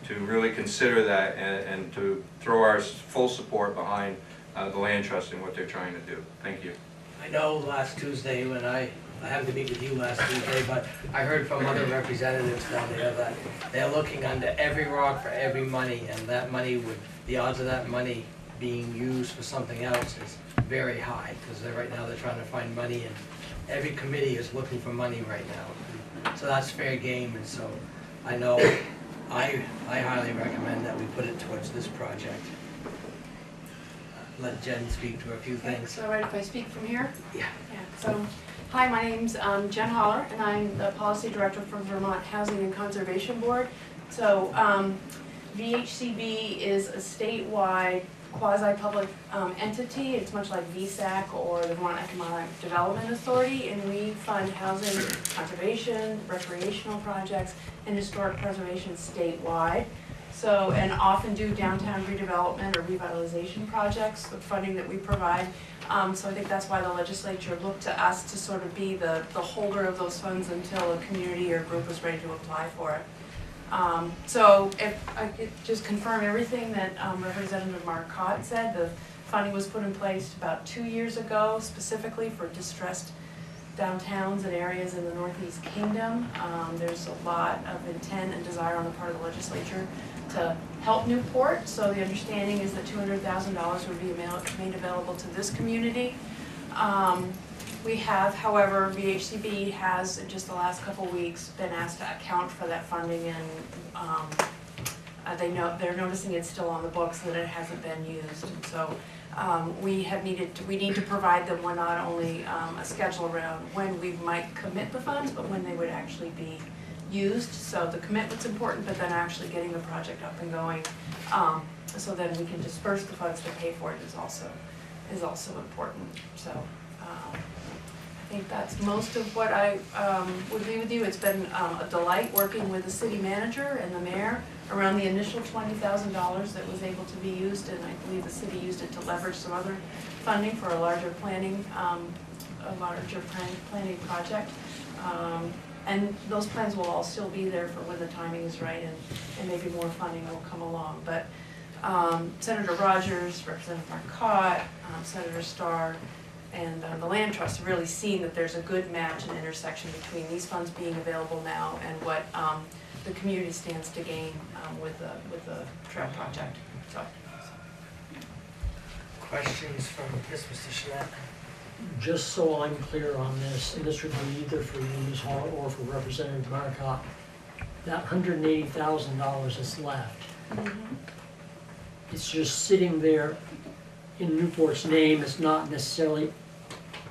to really consider that and to throw our full support behind the Land Trust and what they're trying to do. Thank you. I know last Tuesday when I I happened to meet with you last Tuesday, but I heard from other representatives down there that they're looking under every rock for every money, and that money would, the odds of that money being used for something else is very high, because right now they're trying to find money, and every committee is looking for money right now. So that's fair game, and so I know I highly recommend that we put it towards this project. Let Jen speak to a few Okay, things. so all right if I speak from here? Yeah. So, hi, my name's Jen Holler, and I'm the Policy Director for Vermont Housing and Conservation Board. So, VHCB is a statewide quasi-public entity. It's much like VSAC or the Vermont Economic Development Authority, and we fund housing, conservation, recreational projects, and historic preservation statewide. So, and often do downtown redevelopment or revitalization projects, the funding that we provide. So I think that's why the legislature looked to us to sort of be the holder of those funds until a community or group was ready to apply for it. So if I could just confirm everything that Representative Marcotte said, the funding was put in place about 2 years ago, specifically for distressed downtowns and areas in the Northeast Kingdom. There's a lot of intent and desire on the part of the legislature to help Newport, so the understanding is that $200,000 would be made available to this community. We have, however, VHCB has, in just the last couple weeks, been asked to account for that funding, and they're noticing it's still on the books, that it hasn't been used. And so we need to provide them with not only a schedule around when we might commit the funds, but when they would actually be used. So the commitment's important, but then actually getting the project up and going, so then we can disperse the funds to pay for it is also important. So I think that's most of what I would leave with you. It's been a delight working with the city manager and the mayor around the initial $20,000 that was able to be used, and I believe the city used it to leverage some other funding for a larger planning project. And those plans will all still be there for when the timing is right, and maybe more funding will come along. But Senator Rogers, Representative Marcotte, Senator Starr, and the Land Trust have really seen that there's a good match and intersection between these funds being available now and what the community stands to gain with the trail project. So. Questions from Mr. Shinet? Just so I'm clear on this, and this would be either for you, Ms. Hall, or for Representative Marcotte, that $180,000 that's left, it's just sitting there in Newport's name. It's not necessarily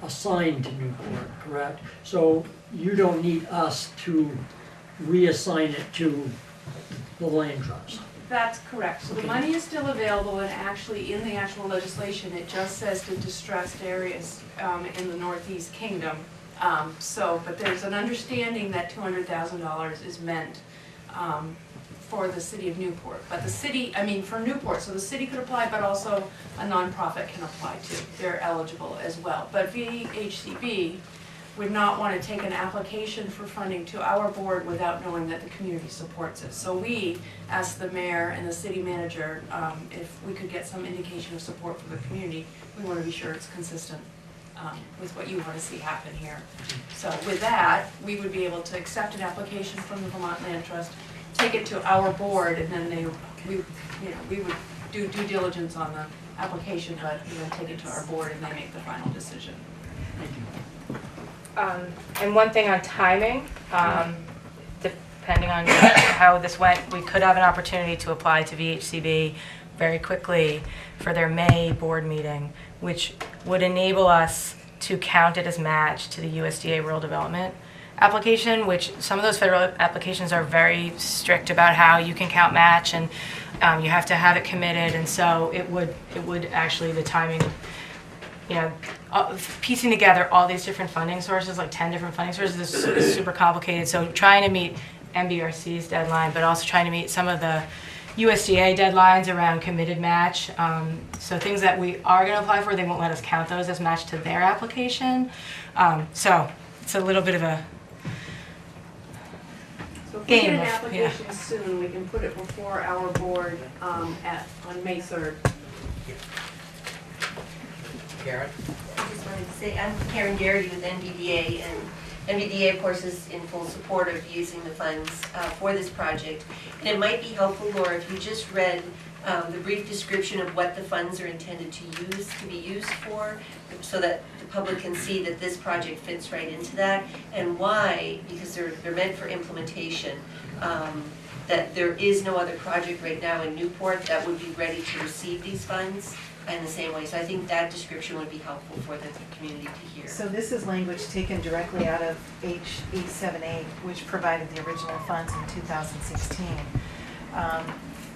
assigned to Newport, correct? So you don't need us to reassign it to the Land Trust. That's correct. So the money is still available, and actually in the actual legislation, it just says the distressed areas in the Northeast Kingdom. But there's an understanding that $200,000 is meant for the city of Newport. But the city, for Newport, so the city could apply, but also a nonprofit can apply too. They're eligible as well. But VHCB would not want to take an application for funding to our board without knowing that the community supports it. So we asked the mayor and the city manager if we could get some indication of support for the community. We want to be sure it's consistent with what you want to see happen here. So with that, we would be able to accept an application from the Vermont Land Trust, take it to our board, and then we would do due diligence on the application, but we would take it to our board and they make the final decision. Thank you. And one thing on timing, depending on how this went, we could have an opportunity to apply to VHCB very quickly for their May board meeting, which would enable us to count it as match to the USDA Rural Development application, which some of those federal applications are very strict about how you can count match, and you have to have it committed, and so it would actually, the timing, piecing together all these different funding sources, like 10 different funding sources, is super complicated. So trying to meet MBRC's deadline, but also trying to meet some of the USDA deadlines around committed match. So things that we are going to apply for, they won't let us count those as match to their application. So it's a little bit of a So if we get an application soon, we can put it before our board on May 3rd. Karen? I just wanted to say, I'm Karen Garrity with NVDA, and NVDA, of course, is in full support of using the funds for this project. And it might be helpful, Laura, if you just read the brief description of what the funds are intended to be used for, so that the public can see that this project fits right into that, and why, because they're meant for implementation. That there is no other project right now in Newport that would be ready to receive these funds in the same way. So I think that description would be helpful for the community to hear. So this is language taken directly out of H878, which provided the original funds in 2016.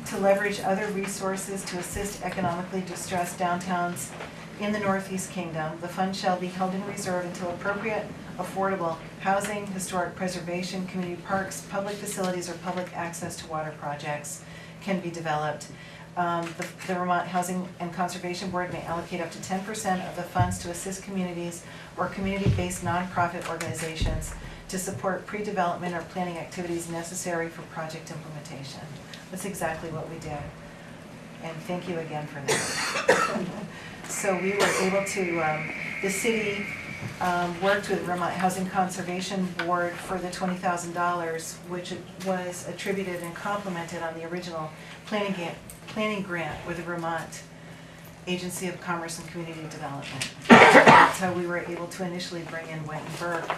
To leverage other resources to assist economically distressed downtowns in the Northeast Kingdom, the fund shall be held in reserve until appropriate, affordable housing, historic preservation, community parks, public facilities, or public access to water projects can be developed. The Vermont Housing and Conservation Board may allocate up to 10% of the funds to assist communities or community-based nonprofit organizations to support pre-development or planning activities necessary for project implementation. That's exactly what we did. And thank you again for that. So we were able to, the city worked with Vermont Housing Conservation Board for the $20,000, which was attributed and complemented on the original planning grant with the Vermont Agency of Commerce and Community Development. That's how we were able to initially bring in White and Burke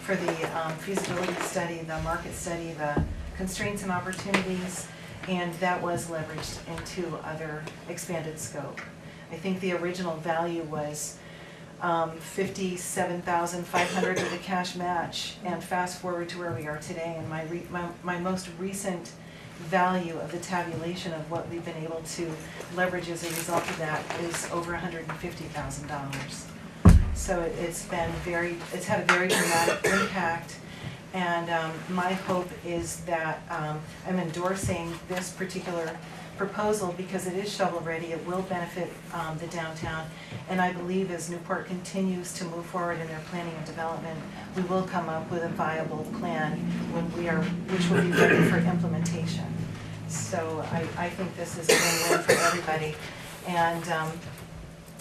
for the feasibility study, the market study, the constraints and opportunities, and that was leveraged into other expanded scope. I think the original value was $57,500 with a cash match, and fast forward to where we are today, and my most recent value of the tabulation of what we've been able to leverage as a result of that is over $150,000. So it's had a very dramatic impact, and my hope is that I'm endorsing this particular proposal because it is shovel ready. It will benefit the downtown, and I believe as Newport continues to move forward in their planning and development, we will come up with a viable plan which will be ready for implementation. So I think this is a win-win for everybody, and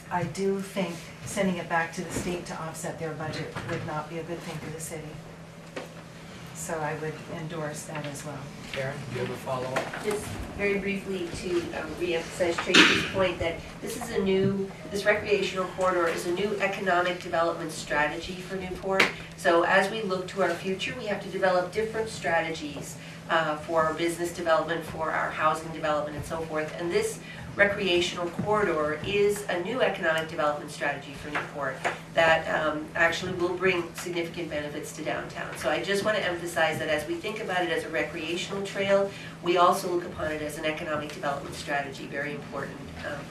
I do think sending it back to the state to offset their budget would not be a good thing for the city. So I would endorse that as well. Karen, do you have a follow-up? Just very briefly to re-emphasize Tracy's point that this recreational corridor is a new economic development strategy for Newport. So as we look to our future, we have to develop different strategies for our business development, for our housing development, and so forth. And this recreational corridor is a new economic development strategy for Newport that actually will bring significant benefits to downtown. So I just want to emphasize that as we think about it as a recreational trail, we also look upon it as an economic development strategy, very important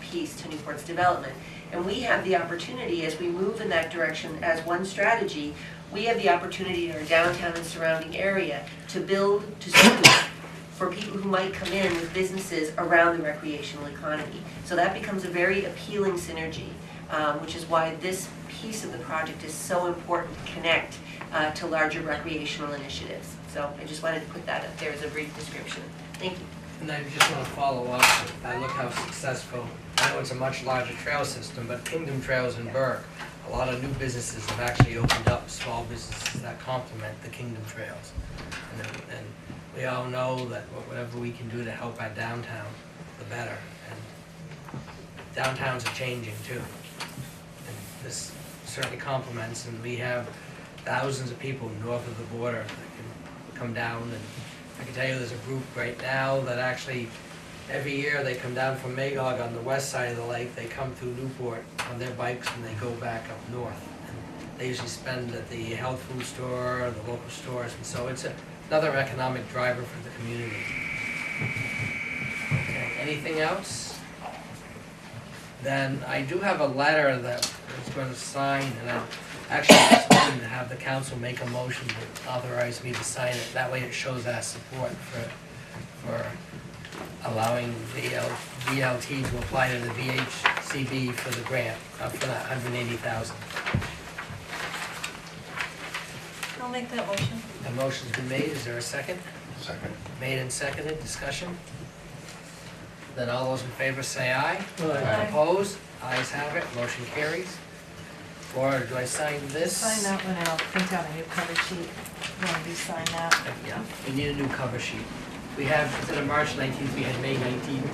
piece to Newport's development. And we have the opportunity, as we move in that direction as one strategy, we have the opportunity in our downtown and surrounding area to build, to suit for people who might come in with businesses around the recreational economy. So that becomes a very appealing synergy, which is why this piece of the project is so important to connect to larger recreational initiatives. So I just wanted to put that up there as a brief description. Thank you. And I just want to follow up. I look how successful, I know it's a much larger trail system, but Kingdom Trails in Burke, a lot of new businesses have actually opened up, small businesses that complement the Kingdom Trails. And we all know that whatever we can do to help our downtown, the better. And downtowns are changing too. And this certainly complements, and we have thousands of people north of the border that can come down. And I can tell you there's a group right now that actually, every year they come down from Magog on the west side of the lake, they come through Newport on their bikes and they go back up north. And they usually spend at the health food store, the local stores, and so it's another economic driver for the community. Okay, anything else? Then I do have a letter that I was going to sign, and I actually just wanted to have the council make a motion to authorize me to sign it. That way it shows our support for allowing VLT to apply to the VHCB for the grant, for that $180,000. I'll make that motion. A motion's been made. Is there a second? Second. Made and seconded. Discussion? Then all those in favor say aye. Aye. Opposed? Ayes have it, motion carries. Laura, do I sign this? Sign that one and I'll print out a new cover sheet. When you sign that. Yeah, we need a new cover sheet. We have, instead of March 19th, we had May 19th.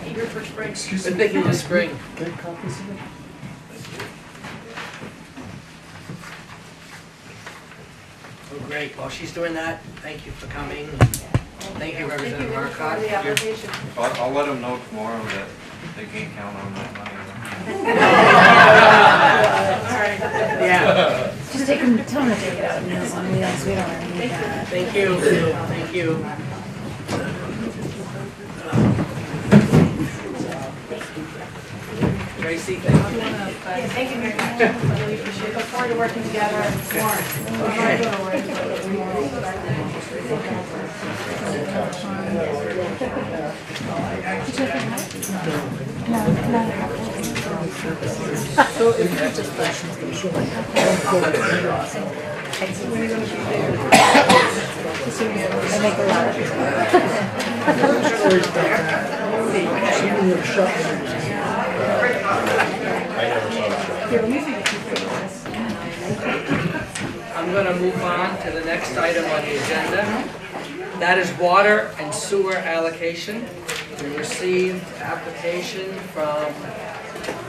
Eager for spring. We're thinking of spring. Get copies of it? Oh, great. While she's doing that, thank you for coming. Thank you, Representative Marcotte. For the application. I'll let them know tomorrow that they can't count on that money. Yeah. Just take them, tell them to take it out of Meals on Wheels, we don't really need that. Thank you, thank you. Tracy, thank you. Thank you very much. I really appreciate it. Look forward to working together more. So if you have just questions, I'm sure I make a lot of I'm going to move on to the next item on the agenda. That is water and sewer allocation. We received application from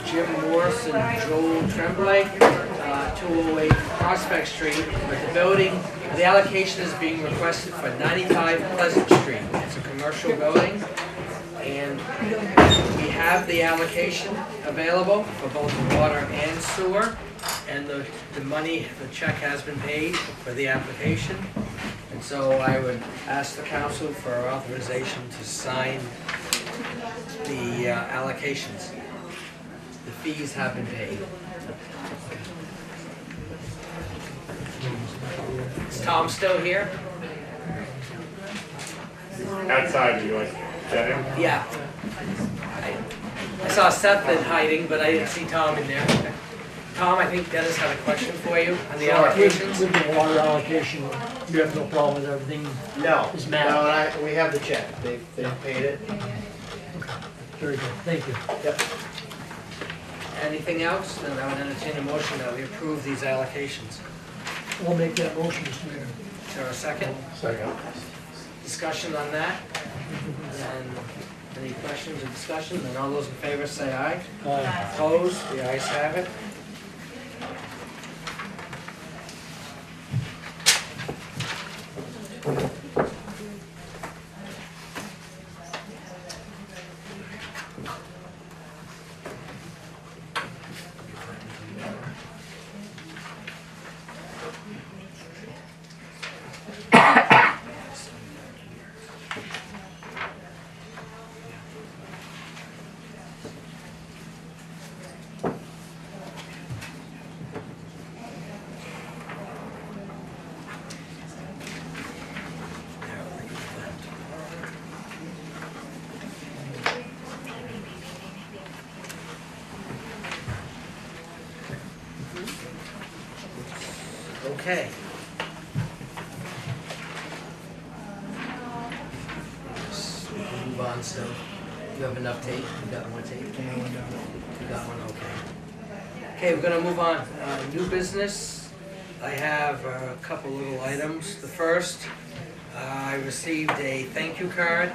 Jim Morse and Joel Tremblay, 208 Prospect Street. But the allocation is being requested for 95 Pleasant Street. It's a commercial building. And we have the allocation available for both the water and sewer. And the money, the check has been paid for the application. And so I would ask the council for authorization to sign the allocations. The fees have been paid. Is Tom still here? Outside, you like, get him? Yeah. I saw Seth in hiding, but I didn't see Tom in there. Tom, I think Dennis had a question for you on the allocations. With the water allocation, you have no problem with everything? No, Is no, Matt? and we have the check, they've paid it. Very good, thank you. Yep. Anything else? Then I would entertain a motion that we approve these allocations. I'll make that motion, Mr. Mayor. Is there a second? Second. Discussion on that? And any questions or discussion? Then all those in favor say aye. Aye. Opposed? The ayes have it. Okay. Move on still. You have enough tape? You got more tape? You got one, okay. Okay, we're gonna move on. New business. I have a couple little items. The first, I received a thank you card.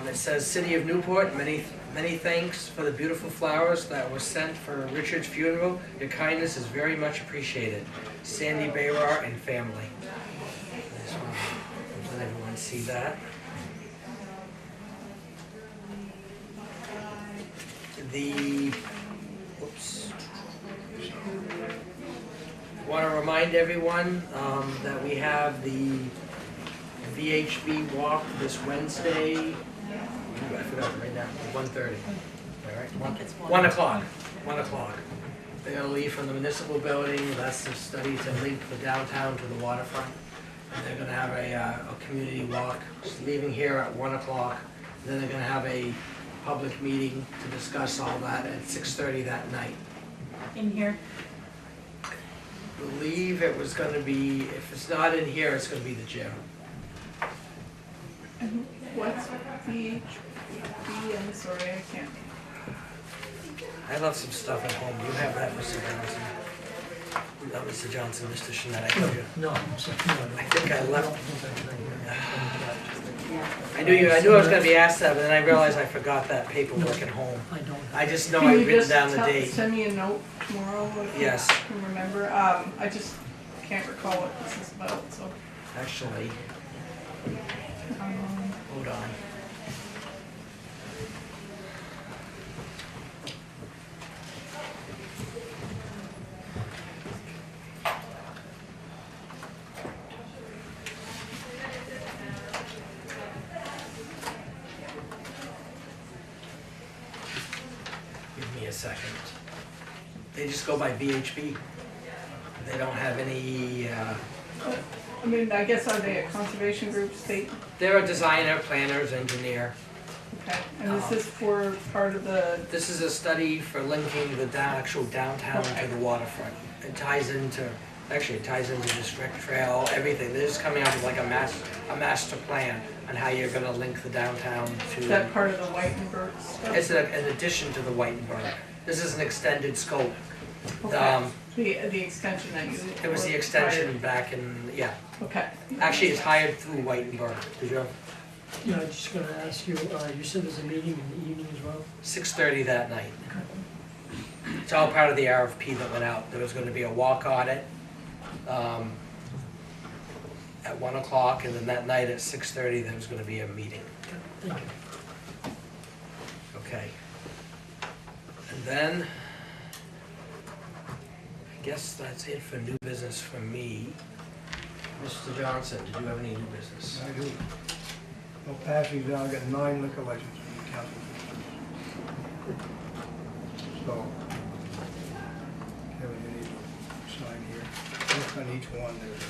It says, City of Newport, many thanks for the beautiful flowers that were sent for Richard's funeral. Your kindness is very much appreciated. Sandy Bayrar and family. I just want to let everyone see that. Want to remind everyone that we have the VHB walk this Wednesday. Ooh, I forgot right now, 1:30. All right, 1 o'clock. 1 o'clock. They're gonna leave from the municipal building. That's the study to link the downtown to the waterfront. And they're gonna have a community walk, just leaving here at 1 o'clock. Then they're gonna have a public meeting to discuss all that at 6:30 that night. In here? I believe it was gonna be, if it's not in here, it's gonna be the gym. What's VHB, I'm sorry, I can't. I left some stuff at home. You have that, Mr. Johnson? Not Mr. Johnson, Mr. Shinet, I told you. No, I think I left. I knew I was gonna be asked that, but then I realized I forgot that paperwork at home. I don't. I just know Can I you written just down the date. send me a note tomorrow if Yes. you can remember? I just can't recall what this is about, so. Actually, hold on. Give me a second. They just go by VHB. They don't have any, I mean, I guess are they a conservation group, state? they're a designer, planners, engineer. Okay, and this is for part of the, This is a study for linking the actual downtown to the waterfront. It ties into District Trail, everything. They're just coming out with like a master plan on how you're gonna link the downtown to. is that part of the Whitenburg stuff? It's an addition to the Whitenburg. This is an extended scope. Okay, the extension that you. It was the extension back in, yeah. Okay. Actually, it's hired through Whitenburg. Did you? Yeah, I just gotta ask you, you said there's a meeting in the evening as well? 6:30 that night. It's all part of the RFP that went out. There was gonna be a walk audit at 1 o'clock, and then that night at 6:30, there was gonna be a meeting. Thank you. Okay. And then, I guess that's it for new business for me. Mr. Johnson, did you have any new business? I do. No passing down, I got 9 liquor licenses in the council. So, Kevin, you need to sign here. Look on each one, there's a.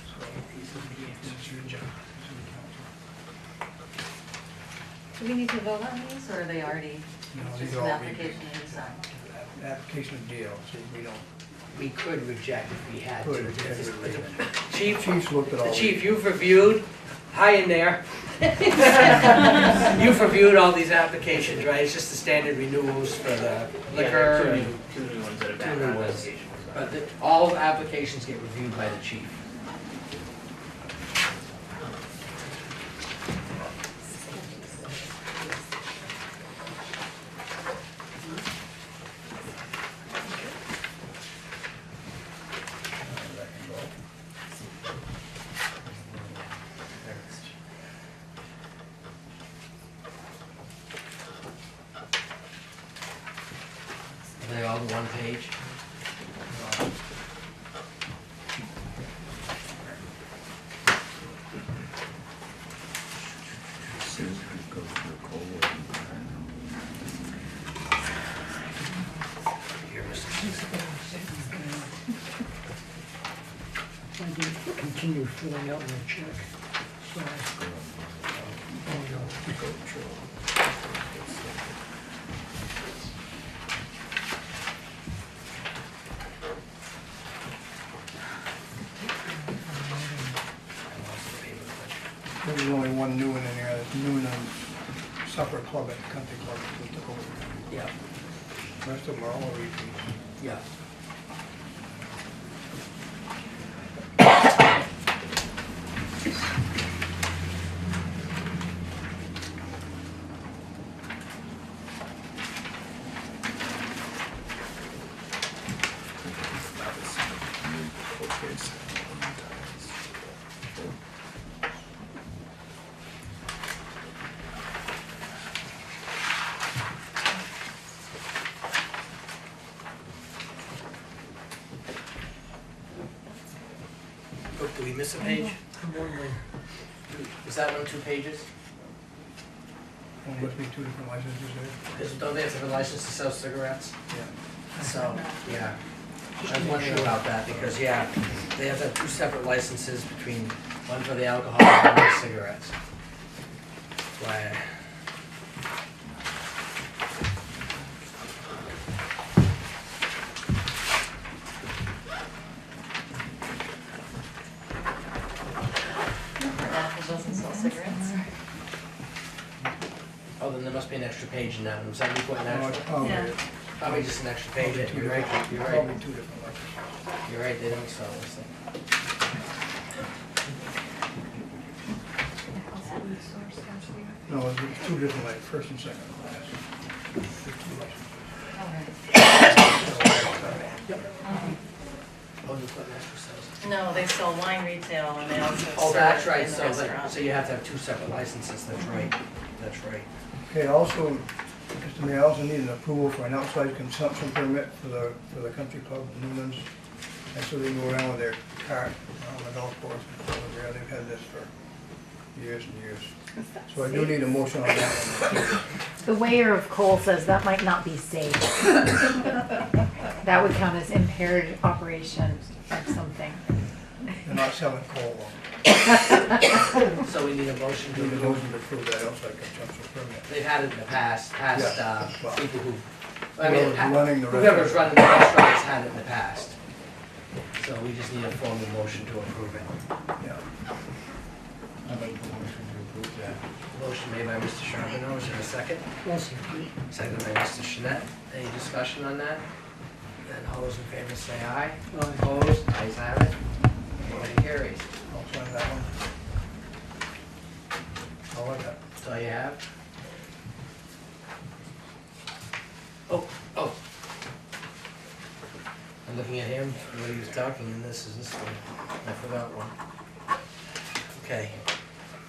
So, these are the answers to your job. Do we need to vote on these, or are they already No, just these an are all application that you sign? Application of deal, see, we don't. We could reject if we had to. Could, if we had to reject it. Chief, Chief's looked at all the these. chief, you've reviewed, hi in there. You've reviewed all these applications, right? It's just the standard renewals for the liquor. Yeah, two new ones that are back on application. But all applications get reviewed by the chief. Are they all on one page? Here, I did continue filling out my check, so. Oh, no. There's only one new one in there, that's Noonan Supper Club at the Country Club. We took over. Yeah. The rest of them are all repeats. Yeah. Oh, did we miss a page? I'm wondering. Is that one 2 pages? One must be 2 different licenses there. Because don't they have to have a license to sell cigarettes? Yeah. So, yeah. I was wondering about that because, yeah, they have to have 2 separate licenses between one for the alcohol and one for cigarettes. Why? must be an extra page in that one. Was that Newport No, National? it's probably- Yeah. Probably just an extra page. Probably two You're right, different- you're right. Probably two different ones. You're right, they don't sell this thing. No, it's two different, like first and second class. Oh, Newport National sells it. No, they sell wine retail and they also Oh, serve that's right, in the so, restaurant. so you have to have two separate licenses, that's right, that's right. Okay, also, Mr. Mayor, I also need an approval for an outside consumption permit for the country club, Newlands. And so they can go around with their cart on the golf course. Yeah, they've had this for years and years. So I do need a motion on that one. The weigher of coal says that might not be safe. That would count as impaired operation of something. They're not selling coal. So we need a motion to Need a approve. motion to approve that outside consumption permit. They've had it in the past, Yeah, well, people who, I whoever's mean, running the whoever's restaurant. running the restaurant has had it in the past. So we just need a formal motion to approve it. Yeah. I'd like the motion to approve that. Motion made by Mr. Charbonneau, is there a second? Seconded by Mr. Shinet. Any discussion on that? Then all those in favor say aye. Opposed? Ayes have it. Motion carries. I'll sign that one. All of that. That's all you have? Oh. I'm looking at him, when he was talking, and this is this one. I forgot one. Okay,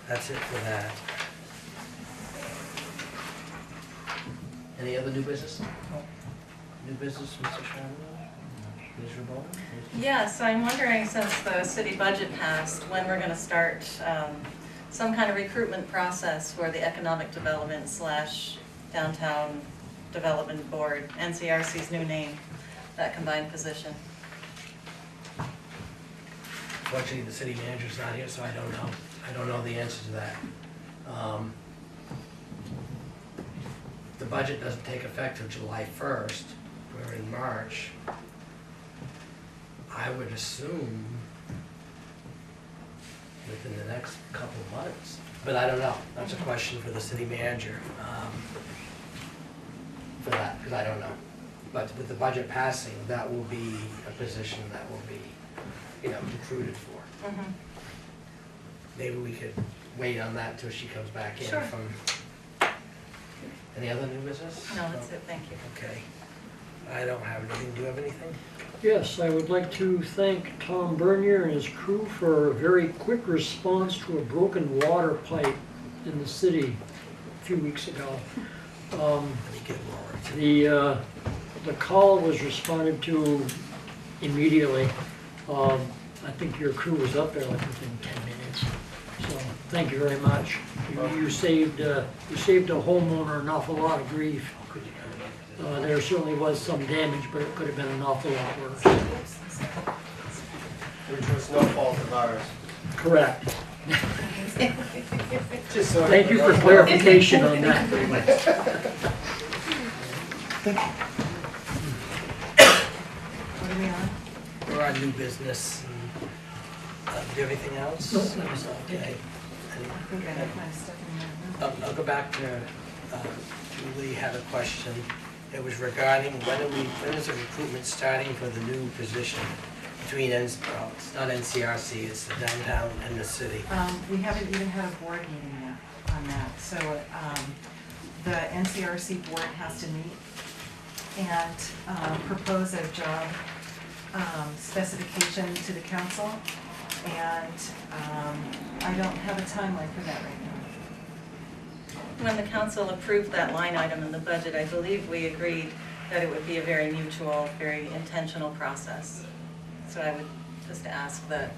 that's it for that. Any other new business? New business, Mr. Charbonneau? Mr. Bowman? Yes, I'm wondering, since the city budget passed, when we're gonna start some kind of recruitment process for the Economic Development / Downtown Development Board, NCRC's new name, that combined position. Unfortunately, the city manager's not here, so I don't know. I don't know the answer to that. The budget doesn't take effect till July 1st. We're in March. I would assume within the next couple of months, but I don't know. That's a question for the city manager, for that, because I don't know. But with the budget passing, that will be a position that will be, recruited for. Maybe we could wait on that till she comes back in Sure. from. Any other new business? No, that's it, thank you. Okay. I don't have anything. Do you have anything? Yes, I would like to thank Tom Bernier and his crew for a very quick response to a broken water pipe in the city a few weeks ago. Let me get Laura. The call was responded to immediately. I think your crew was up there like within 10 minutes. So thank you very much. You saved a homeowner an awful lot of grief. There certainly was some damage, but it could have been an awful lot worse. Which was no fault of ours. Correct. Just so Thank you for everyone knows. clarification on that. What are we on? We're on new business. Do you have anything else? No, that was all. Okay. I think I have my stuff in there. I'll go back to, Julie had a question. It was regarding when is the recruitment starting for the new position between, it's not NCRC, it's the downtown and the city. We haven't even had a board meeting yet on that, so the NCRC board has to meet and propose a job specification to the council, and I don't have a timeline for that right now. When the council approved that line item in the budget, I believe we agreed that it would be a very mutual, very intentional process. So I would just ask that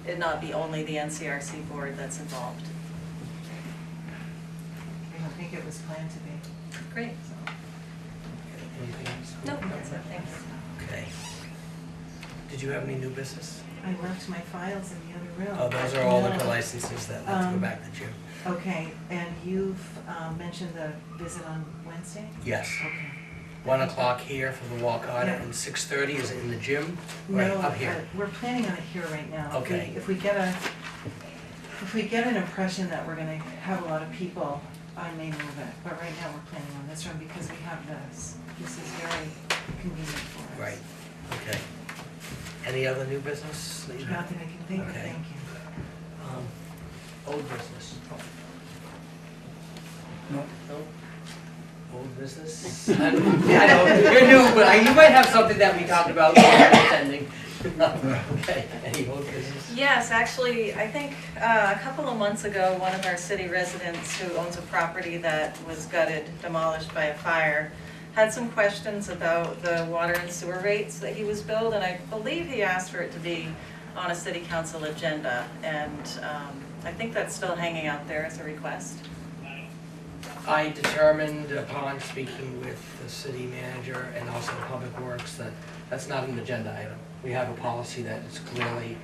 it not be only the NCRC board that's involved. I don't think it was planned to be. Great. Anything else? No, that's it, thanks. Okay. Did you have any new business? I left my files in the other room. Oh, those are all liquor No. licenses that have to go back to Jim. Okay, and you've mentioned the visit on Wednesday? Yes. Okay. 1 o'clock here for the walk audit, Yeah. and 6:30 is it in the gym? No, Right, up here. we're planning on it here right now. Okay. If we get an impression that we're gonna have a lot of people, I may move it, but right now we're planning on this one because we have this. This is very convenient for us. Right, okay. Any other new business that you have? Nothing I can think of, Okay. thank you. Old business? No. No? Old business? I know, you're new, but you might have something that we talked about attending. Okay, any old business? Yes, actually, I think a couple of months ago, one of our city residents who owns a property that was gutted, demolished by a fire, had some questions about the water and sewer rates that he was billed, and I believe he asked for it to be on a city council agenda, and I think that's still hanging out there as a request. I determined upon speaking with the city manager and also Public Works that that's not an agenda item. We have a policy that is clearly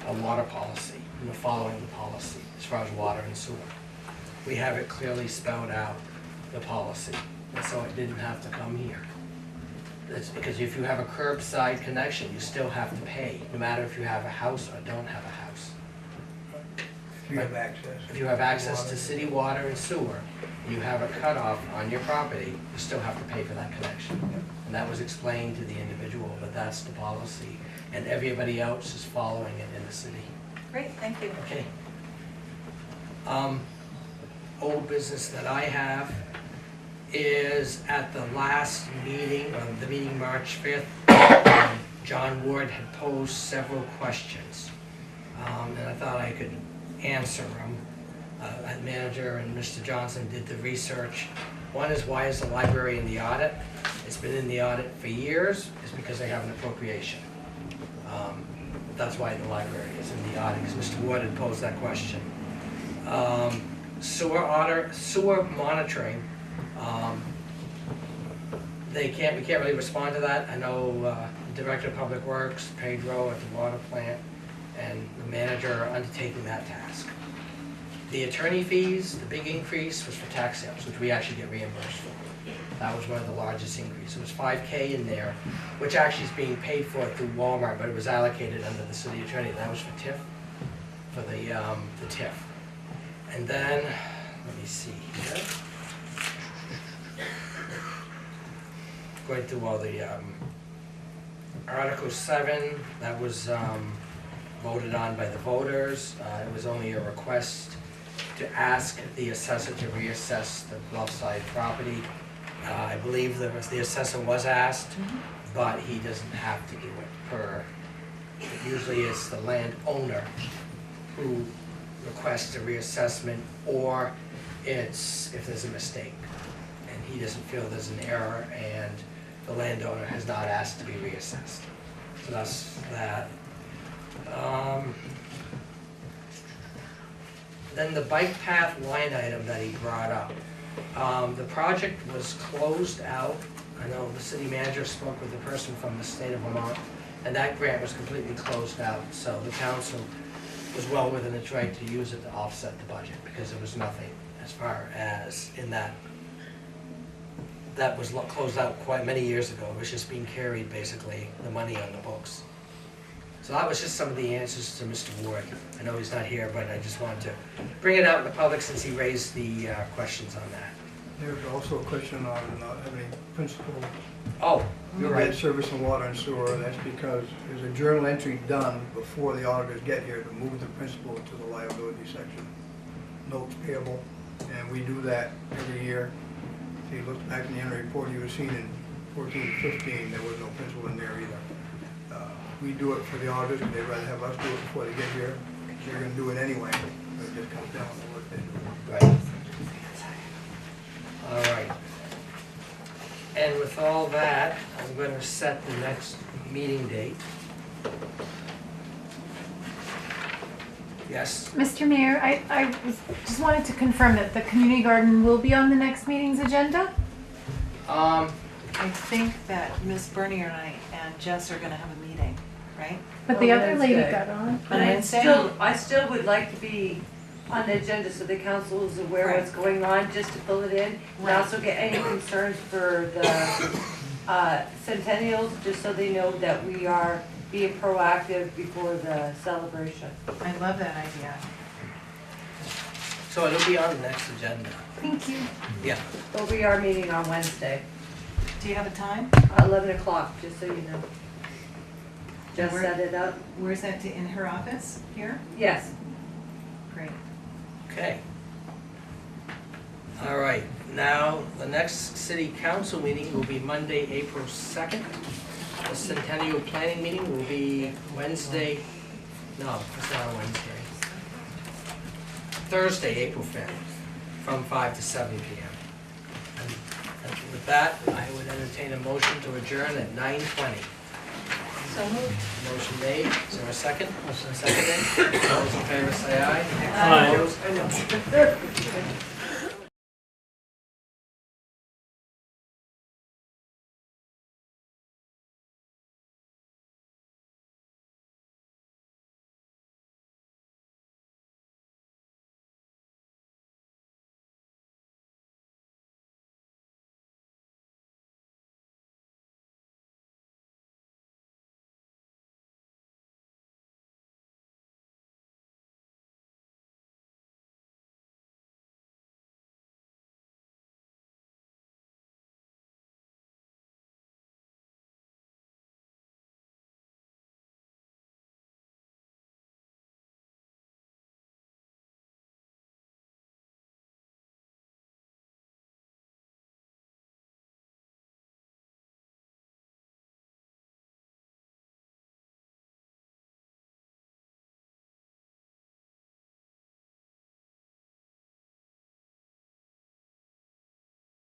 a water policy, and we're following the policy as far as water and sewer. We have it clearly spelled out, the policy, and so it didn't have to come here. That's because if you have a curbside connection, you still have to pay, no matter if you have a house or don't have a house. If you have access. If you have access to city water and sewer, and you have a cutoff on your property, you still have to pay for that connection. And that was explained to the individual, but that's the policy, and everybody else is following it in the city. Great, thank you. Okay. Old business that I have is at the last meeting, the meeting March 5th, John Ward had posed several questions, and I thought I could answer them. That manager and Mr. Johnson did the research. One is, why is the library in the audit? It's been in the audit for years. It's because they have an appropriation. That's why the library is in the audit, because Mr. Ward had posed that question. Sewer monitoring. We can't really respond to that. I know the Director of Public Works, Pedro at the water plant, and the manager are undertaking that task. The attorney fees, the big increase was for tax sales, which we actually get reimbursed for. That was one of the largest increases. It was $5K in there, which actually is being paid for through Walmart, but it was allocated under the city attorney. That was for TIF, for the TIF. And then, let me see here. Going through all the Article 7, that was voted on by the voters. It was only a request to ask the assessor to reassess the Bluffside property. I believe the assessor was asked, but he doesn't have to do it usually it's the landowner who requests a reassessment, or it's if there's a mistake and he doesn't feel there's an error and the landowner has not asked to be reassessed. So that's that. Then the bike path line item that he brought up. The project was closed out. I know the city manager spoke with a person from the state of Vermont, and that grant was completely closed out. So the council was well within its right to use it to offset the budget, because there was nothing as far as in that. That was closed out quite many years ago. It was just being carried, basically, the money on the books. So that was just some of the answers to Mr. Ward. I know he's not here, but I just wanted to bring it out in the public since he raised the questions on that. There's also a question on not having principal. Oh, you're right. Debt service and water and sewer. That's because there's a journal entry done before the auditors get here to move the principal to the liability section. Notes payable, and we do that every year. If you look back in the annual report you were seen in 14-15, there was no principal in there either. We do it for the auditors, and they'd rather have us do it before they get here. They're going to do it anyway, but it just comes down to what they do. Right. All right. And with all that, I'm going to set the next meeting date. Yes? Mr. Mayor, I just wanted to confirm that the community garden will be on the next meeting's agenda? I think that Ms. Bernier and Jess are gonna have a meeting, right? But the other lady got on. But I still would like to be on the agenda so the council is aware Right. what's going on, just to fill it in. And Right. also get any concerns for the centennials, just so they know that we are being proactive before the celebration. I love that idea. So it'll be on the next agenda. Thank you. Yeah. It'll be our meeting on Wednesday, Do you have a time? 11 o'clock, just so you know. Just Where- set it up. Where's that, in her office, here? Yes. Great. Okay. All right, now, the next city council meeting will be Monday, April 2nd. The Centennial Planning meeting will be Wednesday, no, it's not a Wednesday. Thursday, April 5th, from 5 to 7 p.m. And with that, I would entertain a motion to adjourn at 9:20. So moved. Motion made, is there a second? Seconded, all those in favor say aye. Aye. Opposed?